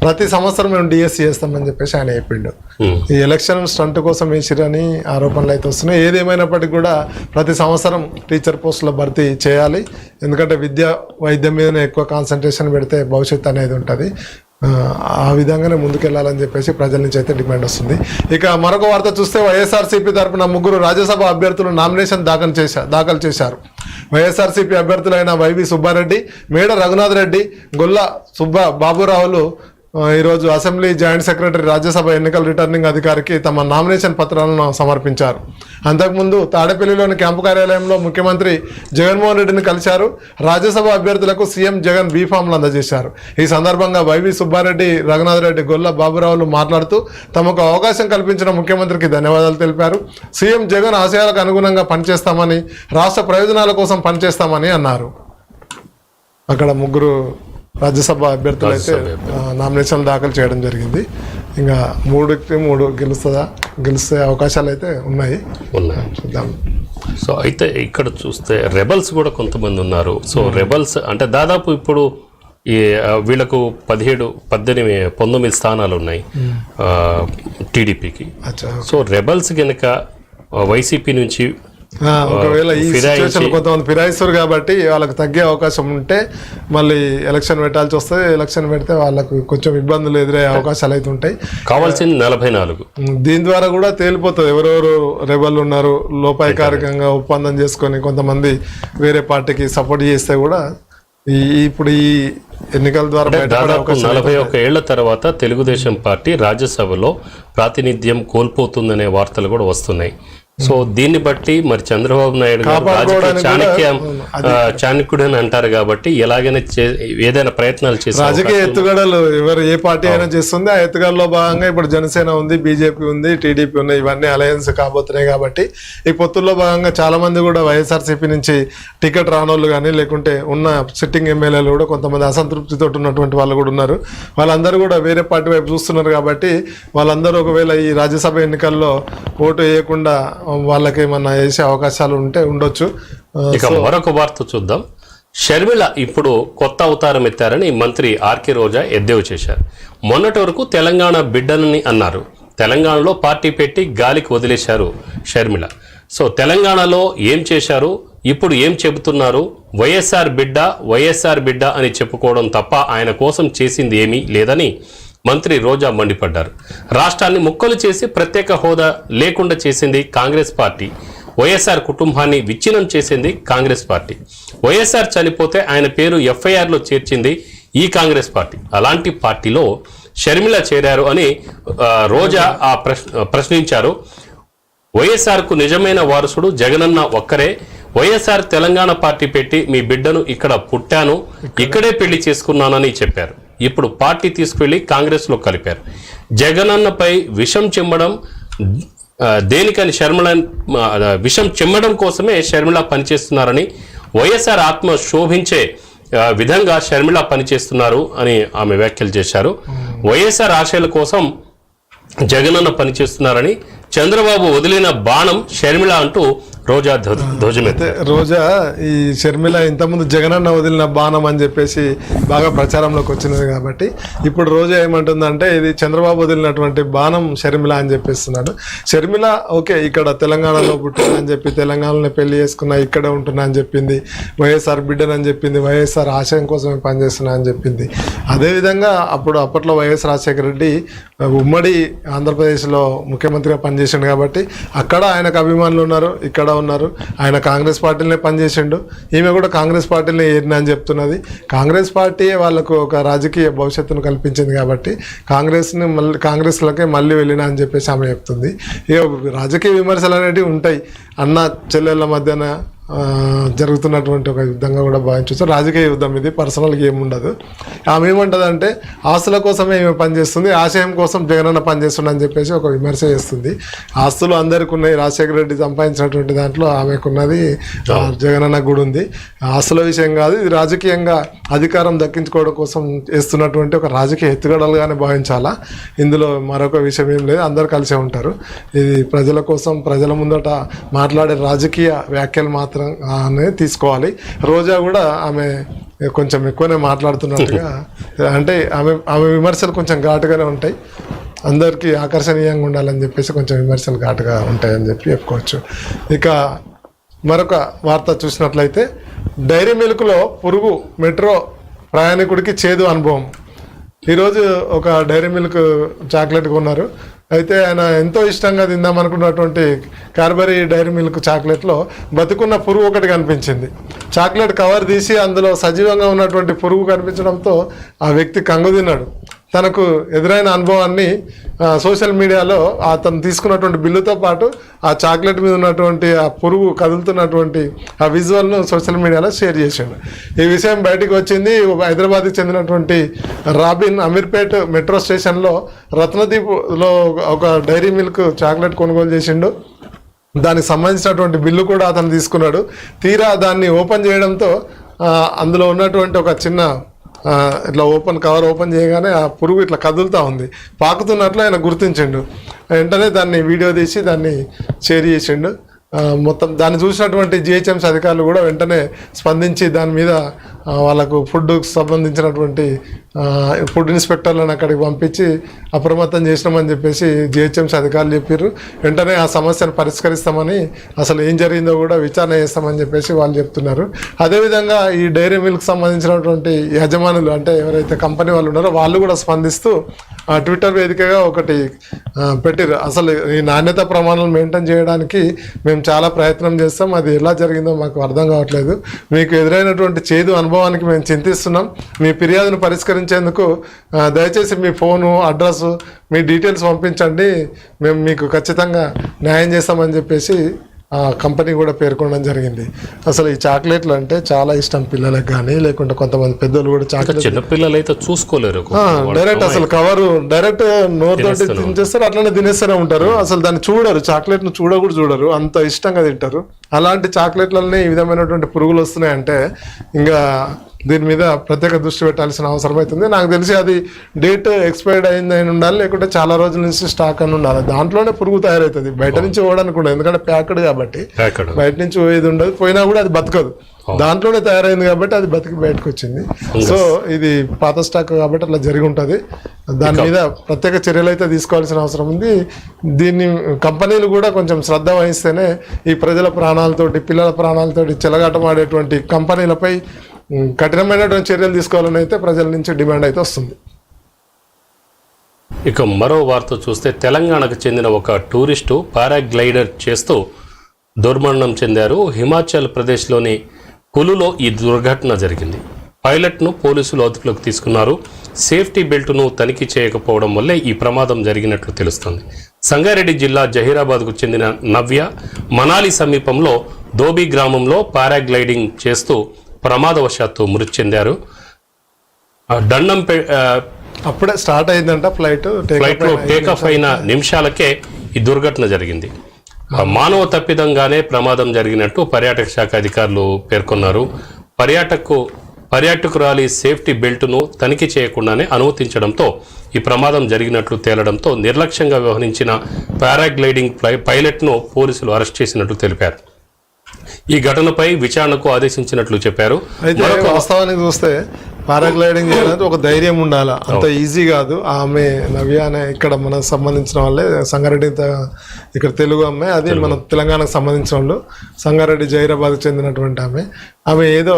ప్రతి సంవత్సరం మేము డిఎస్సి చేస్తామని చెప్పేసి ఆయన చెప్పిండు. ఈ ఎలక్షన్ స్టంట్ కోసం వేసిరని ఆరోపణలు అయితే వస్తున్నాయి. ఏదేమైనప్పటికీ కూడా ప్రతి సంవత్సరం టీచర్ పోస్టుల భర్తీ చేయాలి, ఎందుకంటే వైద్యం మీదనే ఎక్కువ కాన్సన్ట్రేషన్ పెడితే భవిష్యత్తు అనేది ఉంటుంది. ఆ విధంగానే ముందుకెళ్లాలని చెప్పేసి ప్రజల నుంచి అయితే డిమాండ్ వస్తుంది. ఇక మరొక వార్త చూస్తే వైఎస్ఆర్సీపీ తరపున 3 రాజ్యసభ అభ్యర్థులు నామినేషన్ దాఖలు చేశారు. వైఎస్ఆర్సీపీ అభ్యర్థులైన వైవి సుబ్బారెడ్డి, మేడ రఘునాథ్ రెడ్డి, గొల్ల బాబురావులు ఈరోజు అసెంబ్లీ జాయింట్ సెక్రటరీ, రాజ్యసభ ఎన్నికల రిటర్నింగ్ అధికారికి తమ నామినేషన్ పత్రాలను సమర్పించారు. అంతకుముందు తాడేపల్లిలోని క్యాంపు కార్యాలయంలో ముఖ్యమంత్రి జగన్మోహన్ రెడ్డిని కలిశారు. రాజ్యసభ అభ్యర్థులకు సీఎం జగన్ బీఫామ్లు అందజేశారు. ఈ సందర్భంగా వైవి సుబ్బారెడ్డి, రఘునాథ్ రెడ్డి, గొల్ల బాబురావులు మాట్లాడుతూ తమకు అవకాశం కల్పించిన ముఖ్యమంత్రికి ధన్యవాదాలు తెలిపారు. సీఎం జగన్ ఆశయాలకు అనుగుణంగా పనిచేస్తామని, రాష్ట్ర ప్రయోజనాల కోసం పనిచేస్తామని అన్నారు. అక్కడ 3 రాజ్యసభ అభ్యర్థులు అయితే నామినేషన్ దాఖలు చేయడం జరిగింది. ఇంకా 3 గెలిస్తే అవకాశాలు అయితే ఉన్నాయి. చూద్దాం. సో అయితే ఇక్కడ చూస్తే రెబల్స్ కూడా కొంతమంది ఉన్నారు. సో రెబల్స్ అంటే దాదాపు ఇప్పుడు వీళ్ళకు 19 స్థానాలు ఉన్నాయి టీడీపీకి. సో రెబల్స్ కనుక వైసీపీ నుంచి ఒకవేళ ఈ సిచ్యువేషన్ కొంతమంది ఫిరాయిస్తారు కాబట్టి వాళ్ళకి తగ్గే అవకాశం ఉంటే మళ్ళీ ఎలక్షన్ పెట్టాల్సి వస్తే, ఎలక్షన్ పెడితే వాళ్ళకు కొంచెం ఇబ్బందులు ఎదురయ్యే అవకాశాలు అయితే ఉంటాయి. కావాల్సింది 44. దీని ద్వారా కూడా తేలిపోతుంది ఎవరెవరు రెబల్ ఉన్నారు. లోపాయకారికంగా ఒప్పందం చేసుకొని కొంతమంది వేరే పార్టీకి సపోర్ట్ చేస్తే కూడా ఇప్పుడు ఈ ఎన్నికల ద్వారా 41 ఏళ్ల తర్వాత తెలుగుదేశం పార్టీ రాజ్యసభలో ప్రాతినిధ్యం కోల్పోతుందనే వార్తలు కూడా వస్తున్నాయి. సో దీన్ని బట్టి మరి చంద్రబాబు నాయుడు చాణక్యుడు అని అంటారు కాబట్టి ఎలాగైనా ఏదైనా ప్రయత్నాలు చేసి రాజకీయ ఎత్తుగడలు ఏ పార్టీ అయినా చేస్తుంది. ఆ ఎత్తుగడలో భాగంగా ఇప్పుడు జనసేన ఉంది, బీజేపీ ఉంది, టీడీపీ ఉంది, ఇవన్నీ అలయన్స్ కాబోతున్నాయి. కాబట్టి ఈ పొత్తుల్లో భాగంగా చాలా మంది కూడా వైఎస్ఆర్సీపీ నుంచి టికెట్ రానోళ్ళు కానీ, లేకుంటే ఉన్న సిట్టింగ్ ఎమ్మెల్యేలు కూడా కొంతమంది అసంతృప్తితో ఉన్నటువంటి వాళ్ళు కూడా ఉన్నారు. వాళ్ళందరూ కూడా వేరే పార్టీ వైపు చూస్తున్నారు. కాబట్టి వాళ్ళందరూ ఒకవేళ ఈ రాజ్యసభ ఎన్నికల్లో ఓటు వేయకుండా వాళ్ళకి ఏమన్నా వేసే అవకాశాలు ఉంటే ఉండొచ్చు. ఇక మరొక వార్త చూద్దాం. షర్మిల ఇప్పుడు కొత్త అవతారం ఎత్తారని మంత్రి ఆర్కే రోజా ఎద్దేవా చేశారు. మొన్నటి వరకు తెలంగాణ బిడ్డనని అన్నారు. తెలంగాణలో పార్టీ పెట్టి గాలికి వదిలేశారు షర్మిల. సో తెలంగాణలో ఏం చేశారు, ఇప్పుడు ఏం చెబుతున్నారు, వైఎస్ఆర్ బిడ్డ అని చెప్పుకోవడం తప్ప ఆయన కోసం చేసింది ఏమీ లేదని మంత్రి రోజా మండిపడ్డారు. రాష్ట్రాన్ని ముక్కలు చేసి ప్రత్యేక హోదా లేకుండా చేసింది కాంగ్రెస్ పార్టీ. వైఎస్ఆర్ కుటుంబాన్ని విచ్ఛిన్నం చేసింది కాంగ్రెస్ పార్టీ. వైఎస్ఆర్ చనిపోతే ఆయన పేరు ఎఫ్ఐఆర్లో చేర్చింది ఈ కాంగ్రెస్ పార్టీ. అలాంటి పార్టీలో షర్మిల చేరారు అని రోజా ప్రశ్నించారు. వైఎస్ఆర్కు నిజమైన వారసుడు జగనన్న ఒక్కరే. వైఎస్ఆర్ తెలంగాణ పార్టీ పెట్టి మీ బిడ్డను ఇక్కడ పుట్టాను, ఇక్కడే పెళ్లి చేసుకున్నానని చెప్పారు. ఇప్పుడు పార్టీ తీసుకువెళ్లి కాంగ్రెస్లో కలిపారు. జగనన్నపై విషం చిమ్మడం దేనికని విషం చిమ్మడం కోసమే షర్మిల పనిచేస్తున్నారని, వైఎస్ఆర్ ఆత్మ శోభించే విధంగా షర్మిల పనిచేస్తున్నారు అని ఆమె వ్యాఖ్యలు చేశారు. వైఎస్ఆర్ ఆశయాల కోసం జగనన్న పనిచేస్తున్నారని, చంద్రబాబు వదిలిన బాణం షర్మిల అంటూ రోజా ధ్వజమెత్తారు. రోజా ఈ షర్మిల ఇంతకుముందు జగనన్న వదిలిన బాణం అని చెప్పేసి బాగా ప్రచారంలోకి వచ్చినది కాబట్టి ఇప్పుడు రోజా ఏమంటుందంటే ఇది చంద్రబాబు వదిలినటువంటి బాణం షర్మిల అని చెప్పేస్తున్నాడు. షర్మిల ఓకే ఇక్కడ తెలంగాణలో పుట్టిన అని చెప్పి తెలంగాణలో పెళ్లి చేసుకున్నా, ఇక్కడే ఉంటున్నా అని చెప్పింది. వైఎస్ఆర్ బిడ్డనని చెప్పింది. వైఎస్ఆర్ ఆశయం కోసమే పనిచేస్తున్నా అని చెప్పింది. అదేవిధంగా అప్పట్లో వైఎస్ రాజశేఖర రెడ్డి ఉమ్మడి ఆంధ్రప్రదేశ్లో ముఖ్యమంత్రిగా పనిచేసిండు కాబట్టి అక్కడ ఆయనకు అభిమానులు ఉన్నారు, ఇక్కడ ఉన్నారు. ఆయన కాంగ్రెస్ పార్టీలనే పనిచేసిండు. ఈమె కూడా కాంగ్రెస్ పార్టీలనే ఏరినా అని చెప్తున్నది. కాంగ్రెస్ పార్టీ వాళ్ళకు ఒక రాజకీయ భవిష్యత్తును కల్పించింది కాబట్టి కాంగ్రెస్లకే మళ్ళీ వెళ్ళినా అని చెప్పేసి ఆమె చెప్తుంది. ఇక రాజకీయ విమర్శలు అనేటివి ఉంటాయి. అన్న చెల్లెళ్ళ మధ్యన జరుగుతున్నటువంటి ఒక యుద్ధంగా కూడా భావించవచ్చు. రాజకీయ యుద్ధం ఇది, పర్సనల్గా ఏముండదు. ఆమె ఏమంటుందంటే ఆస్తుల కోసమే ఏమి పనిచేస్తుంది, ఆశయం కోసం జగనన్న పనిచేస్తుంది అని చెప్పేసి ఒక విమర్శ చేస్తుంది. ఆస్తులు అందరికీ ఉన్నాయి. రాజశేఖర రెడ్డి సంపాదించినటువంటి దాంట్లో ఆమెకున్నది, జగనన్న కూడా ఉంది. ఆస్తుల విషయం కాదు, ఇది రాజకీయంగా అధికారం దక్కించుకోవడం కోసం చేస్తున్నటువంటి ఒక రాజకీయ ఎత్తుగడలుగానే భావించాలా. ఇందులో మరొక విషయం ఏం లేదు. అందరు కలిసే ఉంటారు. ఇది ప్రజల కోసం, ప్రజల ముందట మాట్లాడే రాజకీయ వ్యాఖ్యలు మాత్రం తీసుకోవాలి. రోజా కూడా ఆమె కొంచెం ఎక్కువనే మాట్లాడుతున్నట్టుగా, అంటే ఆమె విమర్శలు కొంచెం ఘాటుగానే ఉంటాయి. అందరికీ ఆకర్షణీయంగా ఉండాలని చెప్పేసి కొంచెం విమర్శలు ఘాటుగా ఉంటాయని చెప్పి చెప్పుకోవచ్చు. ఇక మరొక వార్త చూసినట్లయితే డైరీ మిల్క్లో పురుగు, మెట్రో ప్రయాణికుడికి చేదు అనుభవం. ఈరోజు ఒక డైరీ మిల్క్ చాక్లెట్ కొన్నారు. అయితే ఆయన ఎంతో ఇష్టంగా తిందామనుకున్నటువంటి కార్బరీ డైరీ మిల్క్ చాక్లెట్లో బతుకున్న పురుగు ఒకటి కనిపించింది. చాక్లెట్ కవర్ తీసి అందులో సజీవంగా ఉన్నటువంటి పురుగు కనిపించడంతో ఆ వ్యక్తి కంగు తిన్నాడు. తనకు ఎదురైన అనుభవాన్ని సోషల్ మీడియాలో అతను తీసుకున్నటువంటి బిల్లుతో పాటు ఆ చాక్లెట్ మీద ఉన్నటువంటి ఆ పురుగు కదులుతున్నటువంటి ఆ విజువల్ను సోషల్ మీడియాలో షేర్ చేశాడు. ఈ విషయం బయటకు వచ్చింది. హైదరాబాద్కి చెందినటువంటి రాబిన్ అమీర్పేట్ మెట్రో స్టేషన్లో రత్నదీప్లో ఒక డైరీ మిల్క్ చాక్లెట్ కొనుగోలు చేసిండు. దానికి సంబంధించినటువంటి బిల్లు కూడా అతను తీసుకున్నాడు. తీరా దాన్ని ఓపెన్ చేయడంతో అందులో ఉన్నటువంటి ఒక చిన్న ఇట్లా కవర్ ఓపెన్ చేయగానే ఆ పురుగు ఇట్లా కదులుతూ ఉంది. పాకుతున్నట్లు ఆయన గుర్తించిండు. వెంటనే దాన్ని వీడియో తీసి దాన్ని షేర్ చేసిండు. మొత్తం దాన్ని చూసినటువంటి జిహెచ్ఎంసీ అధికారులు కూడా వెంటనే స్పందించి దాని మీద వాళ్ళకు ఫుడ్కి సంబంధించినటువంటి ఫుడ్ ఇన్స్పెక్టర్లను అక్కడికి పంపించి అప్రమత్తం చేసినామని చెప్పేసి జిహెచ్ఎంసీ అధికారులు చెప్పారు. వెంటనే ఆ సమస్యను పరిష్కరిస్తామని, అసలు ఏం జరిగిందో కూడా విచారణ చేస్తామని చెప్పేసి వాళ్ళు చెప్తున్నారు. అదేవిధంగా ఈ డైరీ మిల్క్ సంబంధించినటువంటి యజమానులు, అంటే ఎవరైతే కంపెనీ వాళ్ళు ఉన్నారో వాళ్ళు కూడా స్పందిస్తూ ట్విట్టర్ వేదికగా ఒకటి పెట్టారు. అసలు ఈ నాణ్యత ప్రమాణాలు మెయింటైన్ చేయడానికి మేము చాలా ప్రయత్నం చేస్తాం, అది ఎలా జరిగిందో మాకు అర్థం కావట్లేదు. మీకు ఎదురైనటువంటి చేదు అనుభవానికి మేము చింతిస్తున్నాం. మీ ఫిర్యాదును పరిష్కరించేందుకు దయచేసి మీ ఫోను, అడ్రస్, మీ డీటెయిల్స్ పంపించండి, మేము మీకు ఖచ్చితంగా న్యాయం చేస్తామని చెప్పేసి ఆ కంపెనీ కూడా పేర్కొనడం జరిగింది. అసలు ఈ చాక్లెట్లు అంటే చాలా ఇష్టం పిల్లలకు కానీ, లేకుంటే కొంతమంది పెద్దలు కూడా చాక్లెట్, చిన్నపిల్లలు అయితే చూసుకోలేరు. డైరెక్ట్ అసలు కవరు డైరెక్ట్ నోరుతోటి తినేస్తారు, అట్లనే తినేస్తూనే ఉంటారు. అసలు దాన్ని చూడరు, చాక్లెట్ను చూడరు, అంత ఇష్టంగా తింటారు. అలాంటి చాక్లెట్లనే ఈ విధమైనటువంటి పురుగులు వస్తున్నాయంటే ఇంకా దీని మీద ప్రత్యేక దృష్టి పెట్టాల్సిన అవసరం అవుతుంది. నాకు తెలిసి అది డేట్ ఎక్స్పైర్డ్ అయిందని ఉండాలి, లేకుంటే చాలా రోజుల నుంచి స్టాక్ అని ఉండాలి. దాంట్లోనే పురుగు తయారవుతుంది. బయట నుంచి పోవడానికి ఉండదు, ఎందుకంటే ప్యాక్డ్ కాబట్టి బయట నుంచి పోయేది ఉండదు. పోయినా కూడా అది బతకదు. దాంట్లోనే తయారైంది కాబట్టి అది బతికి బయటకు వచ్చింది. సో ఇది పాత స్టాక్ కాబట్టి అట్లా జరిగి ఉంటుంది. దాని మీద ప్రత్యేక చర్యలు అయితే తీసుకోవాల్సిన అవసరం ఉంది. దీన్ని కంపెనీలు కూడా కొంచెం శ్రద్ధ వహిస్తేనే ఈ ప్రజల ప్రాణాలతోటి, పిల్లల ప్రాణాలతోటి చెలగాటమాడేటువంటి కంపెనీలపై కఠినమైనటువంటి చర్యలు తీసుకోవాలని అయితే ప్రజల నుంచి డిమాండ్ అయితే వస్తుంది. ఇక మరో వార్త చూస్తే తెలంగాణకు చెందిన ఒక టూరిస్టు పారాగ్లైడర్ చేస్తూ దుర్మరణం చెందారు. హిమాచల్ ప్రదేశ్లోని కులులో ఈ దుర్ఘటన జరిగింది. పైలట్ను పోలీసులు అదుపులోకి తీసుకున్నారు. సేఫ్టీ బెల్ట్ను తనిఖీ చేయకపోవడం వల్లే ఈ ప్రమాదం జరిగినట్లు తెలుస్తోంది. సంగారెడ్డి జిల్లా జహీరాబాద్కు చెందిన నవ్య మనాలి సమీపంలో దోబీ గ్రామంలో పారాగ్లైడింగ్ చేస్తూ ప్రమాదవశాత్తు మృతి చెందారు. అప్పుడే స్టార్ట్ అయిందంట ఫ్లైట్లో టేకాఫ్ అయిన నిమిషాలకే ఈ దుర్ఘటన జరిగింది. మానవ తప్పిదంగానే ప్రమాదం జరిగినట్టు పర్యాటక శాఖ అధికారులు పేర్కొన్నారు. పర్యాటకురాలి సేఫ్టీ బెల్ట్ను తనిఖీ చేయకుండానే అనుమతించడంతో ఈ ప్రమాదం జరిగినట్లు తేలడంతో నిర్లక్ష్యంగా వ్యవహరించిన పారాగ్లైడింగ్ పైలట్ను పోలీసులు అరెస్ట్ చేసినట్లు తెలిపారు. ఈ ఘటనపై విచారణకు ఆదేశించినట్లు చెప్పారు. అయితే వాస్తవానికి చూస్తే పారాగ్లైడింగ్ చేయడానికి ఒక ధైర్యం ఉండాలి, అంత ఈజీ కాదు. ఆమె నవ్య అనే ఇక్కడ మనకు సంబంధించిన వాళ్ళే, సంగారెడ్డి ఇక్కడ తెలుగు అమ్మాయి, అది మన తెలంగాణకు సంబంధించిన వాళ్ళు, సంగారెడ్డి జహీరాబాద్కి చెందినటువంటి ఆమె ఏదో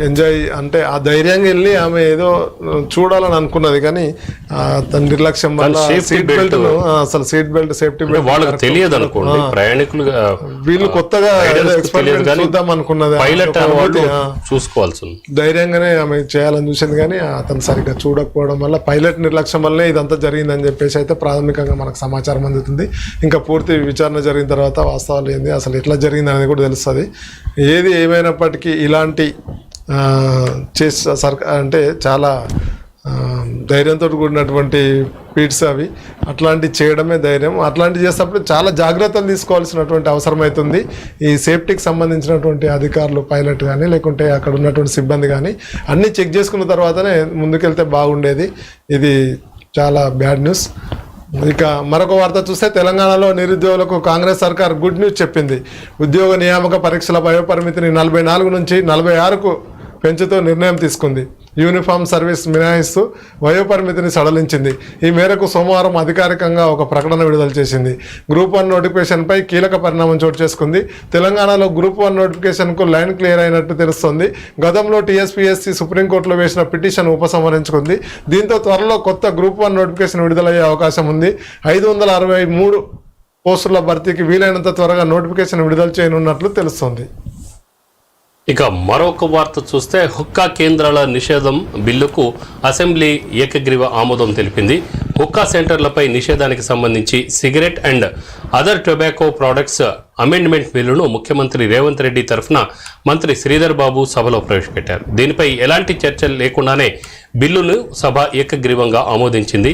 ఎంజాయ్ అంటే ఆ ధైర్యంగా వెళ్ళి ఆమె ఏదో చూడాలని అనుకున్నది. కానీ తన నిర్లక్ష్యం వల్ల సీట్ బెల్ట్ అసలు సీట్ బెల్ట్ సేఫ్టీ బెల్ట్ వాళ్ళకి తెలియదు అనుకోండి. ప్రయాణికులు వీళ్ళు కొత్తగా ఎక్స్పెరిమెంట్ చూద్దాం అనుకున్నది, చూసుకోవాల్సి ధైర్యంగానే ఆమె చేయాలని చూసింది. కానీ అతను సరిగ్గా చూడకపోవడం వల్ల, పైలట్ నిర్లక్ష్యం వల్లే ఇదంతా జరిగిందని చెప్పేసి అయితే ప్రాథమికంగా మనకు సమాచారం అందుతుంది. ఇంకా పూర్తి విచారణ జరిగిన తర్వాత వాస్తవాలు ఏంది, అసలు ఎట్లా జరిగింది అనేది కూడా తెలుస్తుంది. ఏది ఏమైనప్పటికీ ఇలాంటి అంటే చాలా ధైర్యంతో కూడినటువంటి పీట్స్ అవి, అట్లాంటి చేయడమే ధైర్యం. అట్లాంటి చేసేటప్పుడు చాలా జాగ్రత్తలు తీసుకోవాల్సినటువంటి అవసరం అవుతుంది. ఈ సేఫ్టీకి సంబంధించినటువంటి అధికారులు, పైలట్ కానీ లేకుంటే అక్కడ ఉన్నటువంటి సిబ్బంది కానీ అన్నీ చెక్ చేసుకున్న తర్వాతనే ముందుకెళ్తే బాగుండేది. ఇది చాలా బ్యాడ్ న్యూస్. ఇక మరొక వార్త చూస్తే తెలంగాణలో నిరుద్యోగులకు కాంగ్రెస్ సర్కార్ గుడ్ న్యూస్ చెప్పింది. ఉద్యోగ నియామక పరీక్షల వయోపరిమితిని 44 నుంచి 46కు పెంచుతూ నిర్ణయం తీసుకుంది. యూనిఫామ్ సర్వీస్ మినహాయిస్తూ వయోపరిమితిని సడలించింది. ఈ మేరకు సోమవారం అధికారికంగా ఒక ప్రకటన విడుదల చేసింది. గ్రూప్ 1 నోటిఫికేషన్పై కీలక పరిణామం చోటు చేసుకుంది. తెలంగాణలో గ్రూప్ 1 నోటిఫికేషన్కు లైన్ క్లియర్ అయినట్టు తెలుస్తోంది. గతంలో టీఎస్పీఎస్సీ సుప్రీంకోర్టులో వేసిన పిటిషన్ ఉపసంహరించుకుంది. దీంతో త్వరలో కొత్త గ్రూప్ 1 నోటిఫికేషన్ విడుదలయ్యే అవకాశం ఉంది. 563 పోస్టుల భర్తీకి వీలైనంత త్వరగా నోటిఫికేషన్ విడుదల చేయనున్నట్లు తెలుస్తోంది. ఇక మరొక వార్త చూస్తే హుక్కా కేంద్రాల నిషేధం బిల్లుకు అసెంబ్లీ ఏకగ్రీవ ఆమోదం తెలిపింది. హుక్కా సెంటర్లపై నిషేధానికి సంబంధించి cigarette and other tobacco products amendment బిల్లును ముఖ్యమంత్రి రేవంత్ రెడ్డి తరఫున మంత్రి శ్రీధర్ బాబు సభలో ప్రవేశపెట్టారు. దీనిపై ఎలాంటి చర్చలు లేకుండానే బిల్లును సభ ఏకగ్రీవంగా ఆమోదించింది.